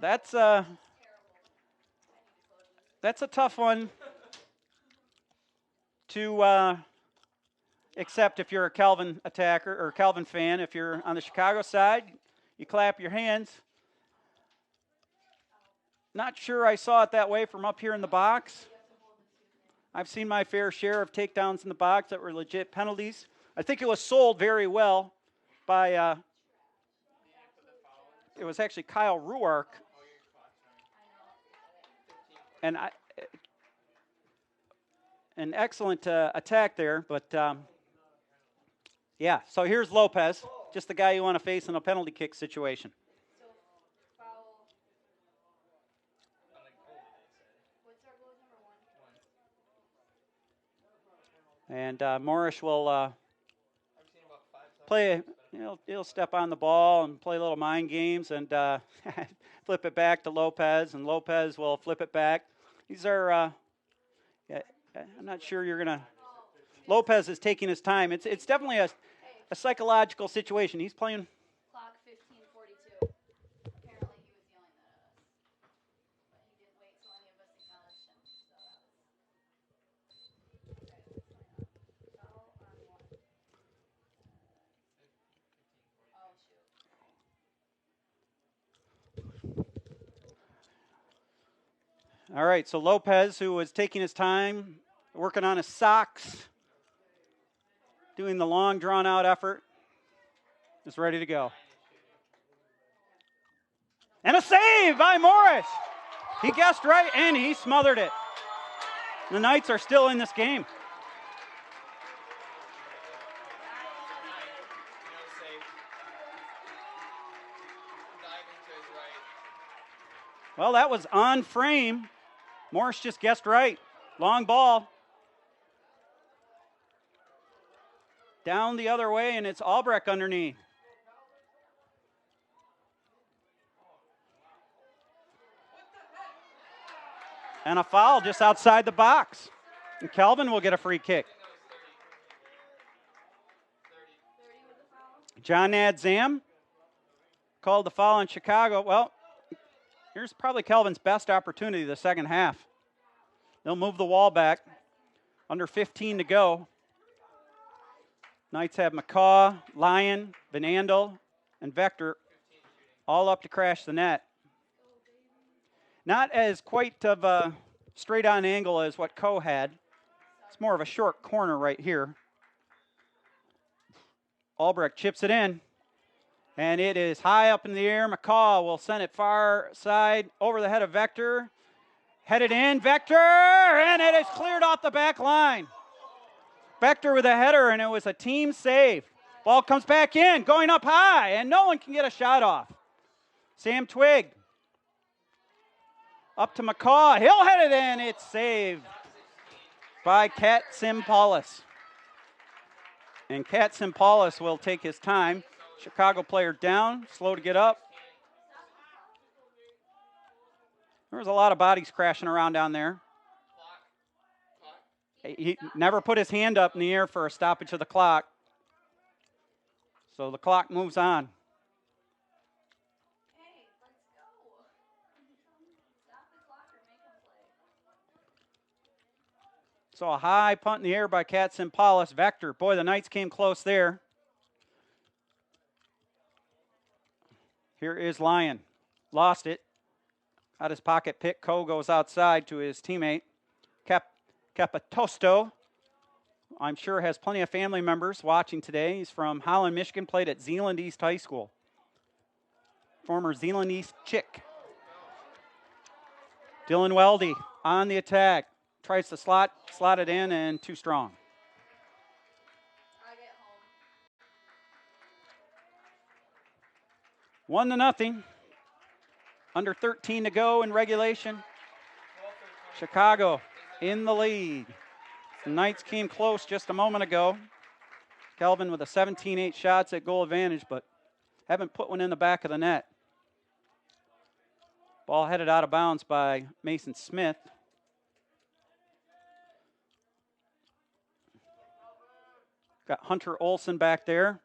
That's a tough one to except if you're a Calvin attacker or Calvin fan. If you're on the Chicago side, you clap your hands. Not sure I saw it that way from up here in the box. I've seen my fair share of takedowns in the box that were legit penalties. I think it was sold very well by, it was actually Kyle Ruark. And an excellent attack there, but yeah. So here's Lopez, just the guy you want to face in a penalty kick situation. And Morris will play. He'll step on the ball and play little mind games and flip it back to Lopez, and Lopez will flip it back. These are. I'm not sure you're going to. Lopez is taking his time. It's definitely a psychological situation. He's playing. Clock 15:42. Apparently he was yelling that at us. But he didn't wait till any of us acknowledged him. So that was foul on one. Oh, shoot. All right, so Lopez, who was taking his time, working on his socks, doing the long, drawn-out effort, is ready to go. And a save by Morris. He guessed right, and he smothered it. The Knights are still in this game. Well, that was on frame. Morris just guessed right. Long ball. Down the other way, and it's Albrecht underneath. And a foul just outside the box. And Calvin will get a free kick. John Nadzam called the foul on Chicago. Well, here's probably Calvin's best opportunity the second half. They'll move the wall back. Under 15 to go. Knights have McCaw, Lyon, Van Andel, and Vector all up to crash the net. Not as quite of a straight-on angle as what Coe had. It's more of a short corner right here. Albrecht chips it in, and it is high up in the air. McCaw will send it far side over the head of Vector. Headed in, Vector, and it is cleared off the back line. Vector with a header, and it was a team save. Ball comes back in, going up high, and no one can get a shot off. Sam Twigg. Up to McCaw. He'll head it in. It's saved by Kat Simpaulis. And Kat Simpaulis will take his time. Chicago player down, slow to get up. There was a lot of bodies crashing around down there. He never put his hand up in the air for a stoppage of the clock. So the clock moves on. Hey, let's go. Stop the clock or make them play. So a high punt in the air by Kat Simpaulis. Vector, boy, the Knights came close there. Here is Lyon. Lost it. Out his pocket pick. Coe goes outside to his teammate. Capitosto, I'm sure has plenty of family members watching today. He's from Holland, Michigan, played at Zeeland East High School. Former Zeeland East Chick. Dylan Weldy on the attack. Tries to slot it in, and too strong. I get home. 1-0. Under 13 to go in regulation. Chicago in the lead. The Knights came close just a moment ago. Kelvin with a 17-8 shots at goal advantage, but haven't put one in the back of the net. Ball headed out of bounds by Mason Smith. Got Hunter Olson back there.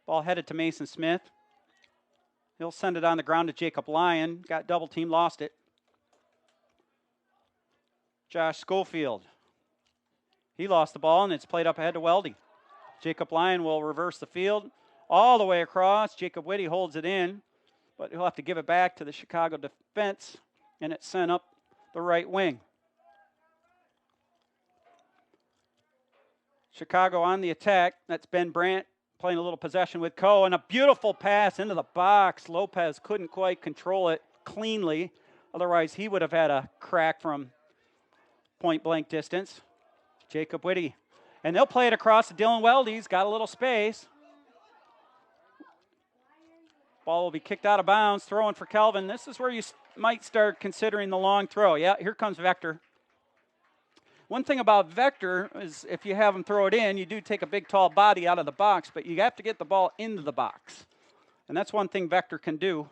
Ball headed to Mason Smith. He'll send it on the ground to Jacob Lyon. Got double team, lost it. Josh Schofield. He lost the ball, and it's played up ahead to Weldy. Jacob Lyon will reverse the field all the way across. Jacob Whitty holds it in, but he'll have to give it back to the Chicago defense, and it's sent up the right wing. Chicago on the attack. That's Ben Brandt playing a little possession with Coe, and a beautiful pass into the box. Lopez couldn't quite control it cleanly. Otherwise, he would have had a crack from point-blank distance. Jacob Whitty. And they'll play it across to Dylan Weldy. He's got a little space. Ball will be kicked out of bounds. Throwing for Kelvin. This is where you might start considering the long throw. Yeah, here comes Vector. One thing about Vector is if you have him throw it in, you do take a big, tall body out of the box, but you have to get the ball into the box. And that's one thing Vector can do,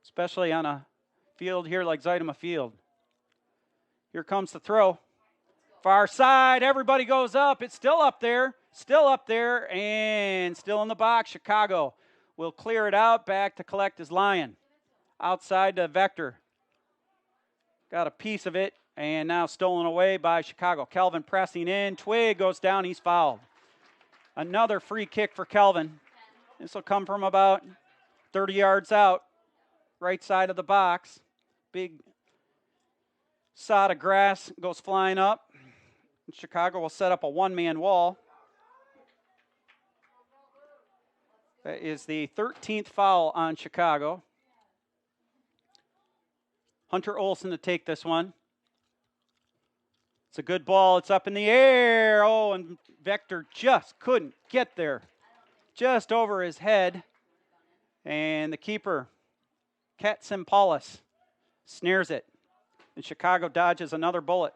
especially on a field here like Zeidema Field. Here comes the throw. Far side, everybody goes up. It's still up there, and still in the box. Chicago will clear it out. Back to collect his Lyon. Outside to Vector. Got a piece of it, and now stolen away by Chicago. Kelvin pressing in. Twig goes down. He's fouled. Another free kick for Kelvin. This will come from about 30 yards out, right side of the box. Big sod of grass goes flying up. Chicago will set up a one-man wall. That is the 13th foul on Chicago. Hunter Olson to take this one. It's a good ball. It's up in the air. Oh, and Vector just couldn't get there. Just over his head. And the keeper Katsimpoulos snares it, and Chicago dodges another bullet.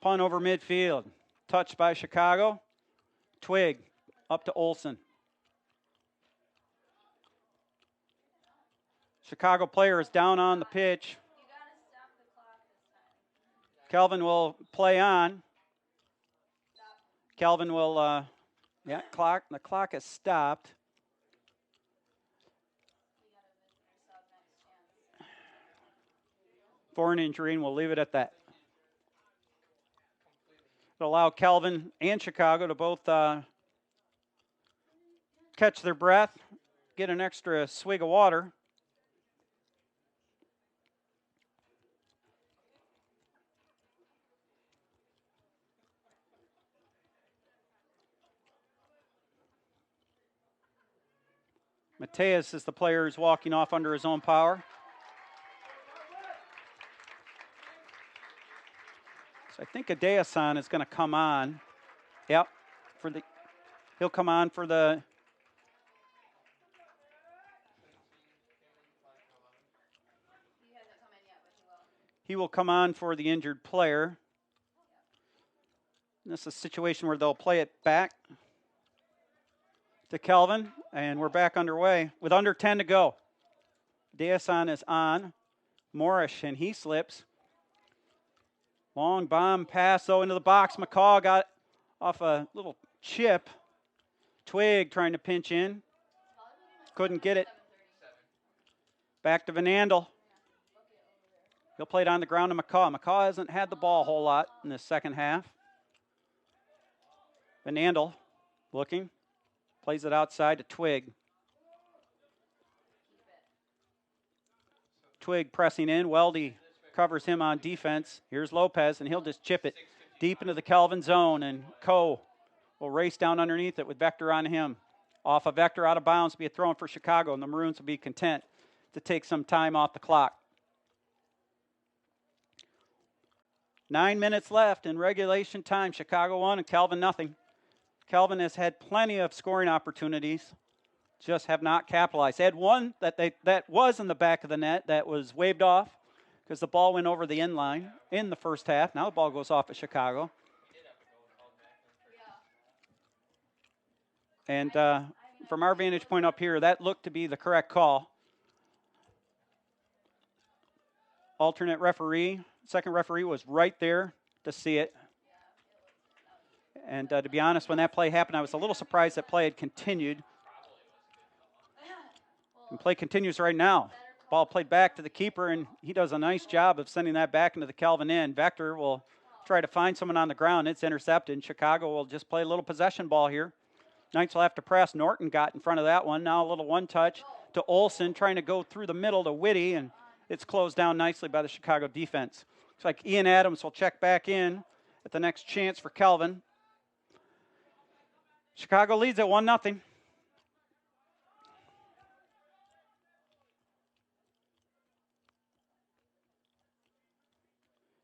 Punt over midfield. Touched by Chicago. Twig up to Olson. Chicago player is down on the pitch. Kelvin will play on. Kelvin will, the clock has stopped. For an injury, and we'll leave it at that. It'll allow Kelvin and Chicago to both catch their breath, get an extra swig of water. Mateus is the player who's walking off under his own power. So I think Adeasan is going to come on. Yep. He'll come on for the... He will come on for the injured player. And this is a situation where they'll play it back to Kelvin, and we're back underway with under 10 to go. Adeasan is on. Morris, and he slips. Long bomb pass, though, into the box. McCaw got off a little chip. Twig trying to pinch in. Couldn't get it. Back to Van Andel. He'll play it on the ground to McCaw. McCaw hasn't had the ball a whole lot in the second half. Van Andel looking. Plays it outside to Twig. Twig pressing in. Weldy covers him on defense. Here's Lopez, and he'll just chip it deep into the Kelvin zone, and Coe will race down underneath it with Vector on him. Off of Vector, out of bounds, be a throw-in for Chicago, and the Maroons will be content to take some time off the clock. 9 minutes left in regulation time. Chicago 1 and Kelvin nothing. Kelvin has had plenty of scoring opportunities, just have not capitalized. They had one that was in the back of the net that was waved off because the ball went over the end line in the first half. Now the ball goes off at Chicago. And from our vantage point up here, that looked to be the correct call. Alternate referee, second referee was right there to see it. And to be honest, when that play happened, I was a little surprised that play had continued. And play continues right now. Ball played back to the keeper, and he does a nice job of sending that back into the Kelvin end. Vector will try to find someone on the ground. It's intercepted. Chicago will just play a little possession ball here. Knights will have to press. Norton got in front of that one. Now a little one-touch to Olson, trying to go through the middle to Whitty, and it's closed down nicely by the Chicago defense. Looks like Ian Adams will check back in at the next chance for Kelvin. Chicago leads at 1-0.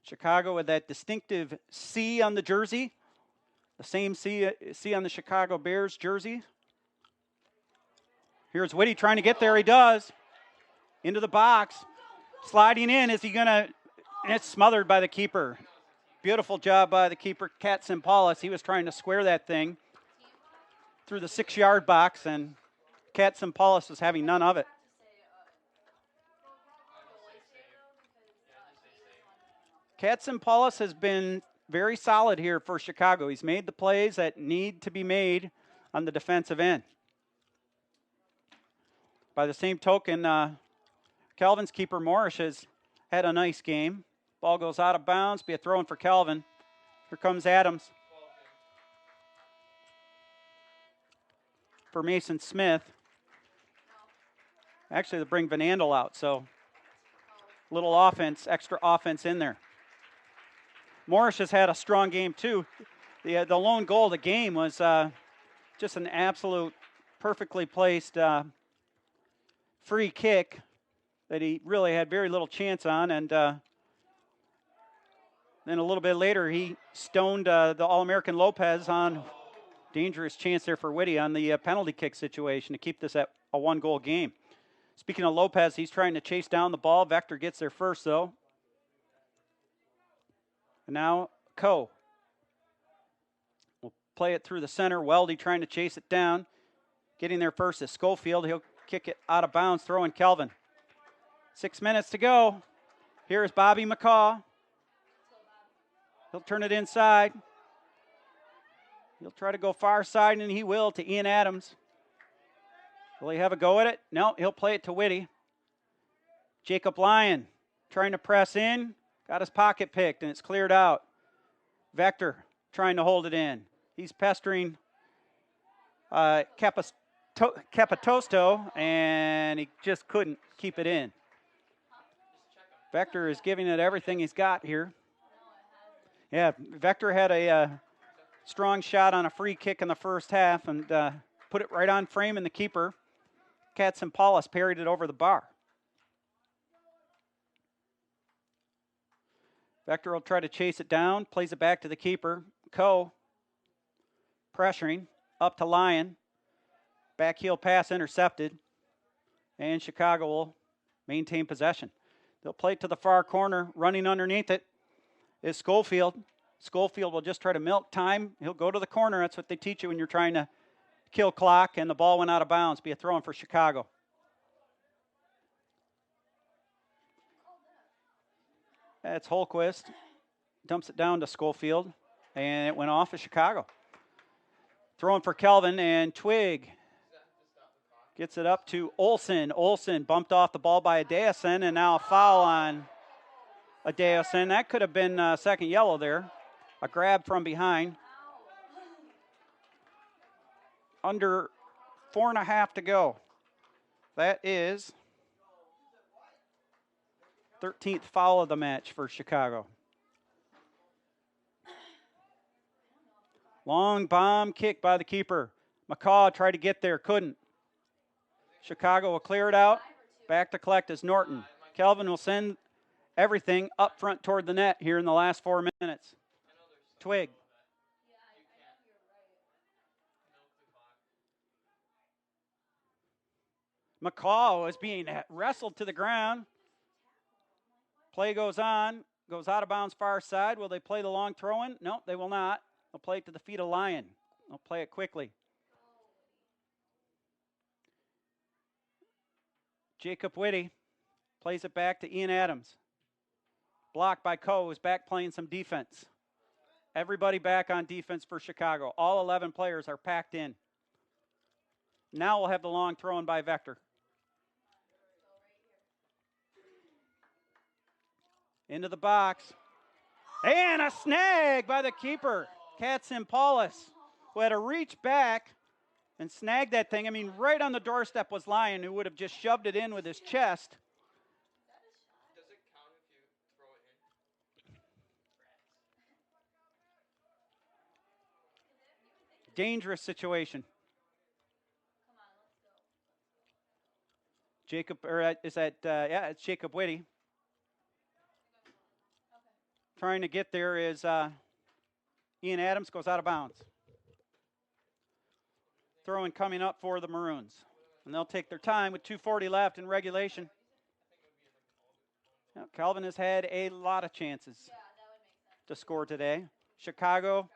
Chicago with that distinctive C on the jersey. The same C on the Chicago Bears jersey. Here's Whitty trying to get there. He does. Into the box. Sliding in. Is he going to... It's smothered by the keeper. Beautiful job by the keeper, Katsimpoulos. He was trying to square that thing through the 6-yard box, and Katsimpoulos was having none of it. Katsimpoulos has been very solid here for Chicago. He's made the plays that need to be made on the defensive end. By the same token, Kelvin's keeper, Morris, has had a nice game. Ball goes out of bounds, be a throw-in for Kelvin. Here comes Adams. For Mason Smith. Actually, they'll bring Van Andel out, so little offense, extra offense in there. Morris has had a strong game, too. The lone goal of the game was just an absolute perfectly placed free kick that he really had very little chance on, and then a little bit later he stoned the All-American Lopez on Dangerous chance there for Whitty on the penalty kick situation to keep this at a 1-goal game. Speaking of Lopez, he's trying to chase down the ball. Vector gets there first, though. And now Coe will play it through the center. Weldy trying to chase it down. Getting there first is Schofield. He'll kick it out of bounds, throwing Kelvin. 6 minutes to go. Here is Bobby McCaw. He'll turn it inside. He'll try to go far side, and he will, to Ian Adams. Will he have a go at it? No, he'll play it to Whitty. Jacob Lyon trying to press in. Got his pocket picked, and it's cleared out. Vector trying to hold it in. He's pestering Capitosto, and he just couldn't keep it in. Vector is giving it everything he's got here. Yeah, Vector had a strong shot on a free kick in the first half and put it right on frame, and the keeper, Katzimpalis, parried it over the bar. Vector will try to chase it down, plays it back to the keeper. Coe pressuring, up to Lyon. Back heel pass intercepted, and Chicago will maintain possession. They'll play it to the far corner. Running underneath it is Schofield. Schofield will just try to milk time. He'll go to the corner. That's what they teach you when you're trying to kill clock, and the ball went out of bounds. Be a throw-in for Chicago. That's Holquist. Dumps it down to Schofield, and it went off of Chicago. Throwing for Kelvin, and Twig gets it up to Olsen. Olsen bumped off the ball by Adeosun, and now a foul on Adeosun. That could have been second yellow there. A grab from behind. Under 4.5 to go. That is 13th foul of the match for Chicago. Long bomb kick by the keeper. McCaw tried to get there, couldn't. Chicago will clear it out. Back to collect is Norton. Kelvin will send everything up front toward the net here in the last 4 minutes. Twig. McCaw is being wrestled to the ground. Play goes on. Goes out of bounds far side. Will they play the long throw-in? No, they will not. They'll play it to the feet of Lyon. They'll play it quickly. Jacob Whitty plays it back to Ian Adams. Blocked by Coe, who's back playing some defense. Everybody back on defense for Chicago. All 11 players are packed in. Now we'll have the long throw-in by Vector. Into the box. And a snag by the keeper, Katzimpalis, who had to reach back and snag that thing. I mean, right on the doorstep was Lyon, who would have just shoved it in with his chest. Does it count if you throw it in? Dangerous situation. Jacob, or is that, yeah, it's Jacob Whitty. Trying to get there is Ian Adams, goes out of bounds. Throw-in coming up for the Maroons. And they'll take their time with 2:40 left in regulation. Now, Calvin has had a lot of chances to score today. Chicago,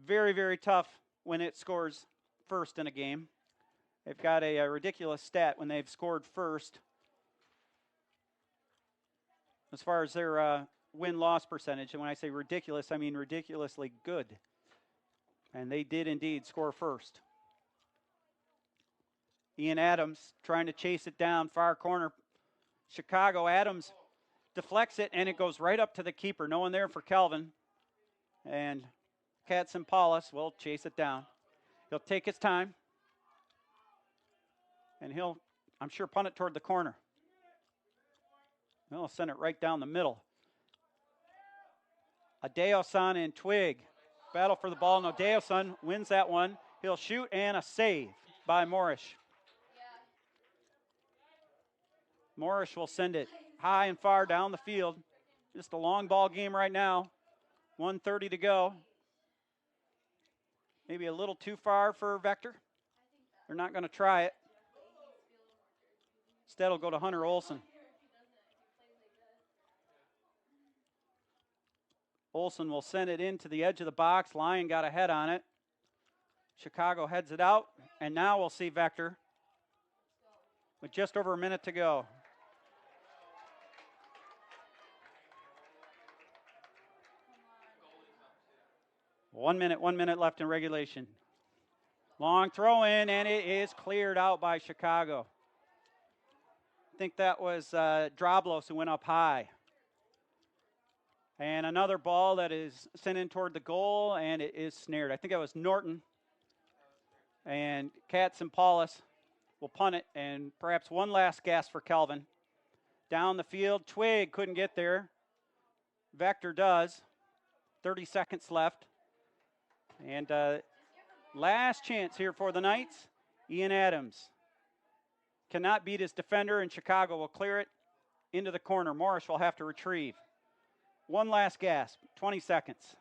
very, very tough when it scores first in a game. They've got a ridiculous stat when they've scored first. As far as their win-loss percentage, and when I say ridiculous, I mean ridiculously good. And they did indeed score first. Ian Adams trying to chase it down, far corner. Chicago, Adams deflects it, and it goes right up to the keeper. No one there for Kelvin. And Katzimpalis will chase it down. He'll take his time. And he'll, I'm sure, punt it toward the corner. He'll send it right down the middle. Adeosun and Twig battle for the ball. No, Adeosun wins that one. He'll shoot, and a save by Morrish. Morrish will send it high and far down the field. Just a long ball game right now. 1:30 to go. Maybe a little too far for Vector. They're not going to try it. Instead, it'll go to Hunter Olson. Olson will send it into the edge of the box. Lyon got a head on it. Chicago heads it out, and now we'll see Vector with just over a minute to go. One minute left in regulation. Long throw in, and it is cleared out by Chicago. I think that was Droblos who went up high. And another ball that is sent in toward the goal, and it is snared. I think that was Norton. And Katz and Paulus will punt it, and perhaps one last gasp for Kelvin. Down the field, Twig couldn't get there. Vector does. 30 seconds left. And last chance here for the Knights. Ian Adams cannot beat his defender, and Chicago will clear it into the corner. Morris will have to retrieve. One last gasp, 20 seconds.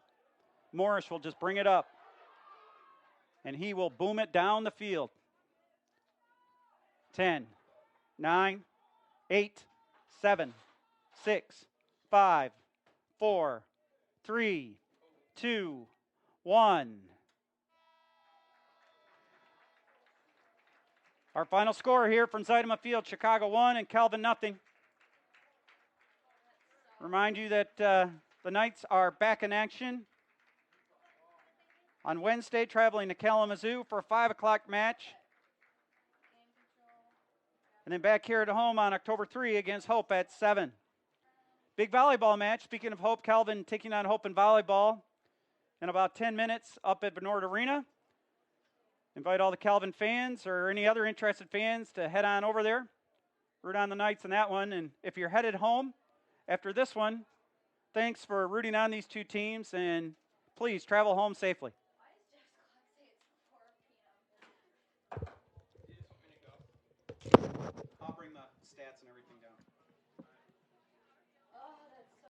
Morris will just bring it up, and he will boom it down the field. 10, 9, 8, 7, 6, 5, 4, 3, 2, 1. Our final score here from Zeidema Field, Chicago 1 and Calvin 0. Remind you that the Knights are back in action on Wednesday, traveling to Kalamazoo for a 5 o'clock match. And then back here at home on October 3 against Hope at 7. Big volleyball match. Speaking of Hope, Calvin taking on Hope in volleyball in about 10 minutes up at Bernard Arena. Invite all the Calvin fans or any other interested fans to head on over there. Root on the Knights in that one. And if you're headed home after this one, thanks for rooting on these two teams, and please travel home safely.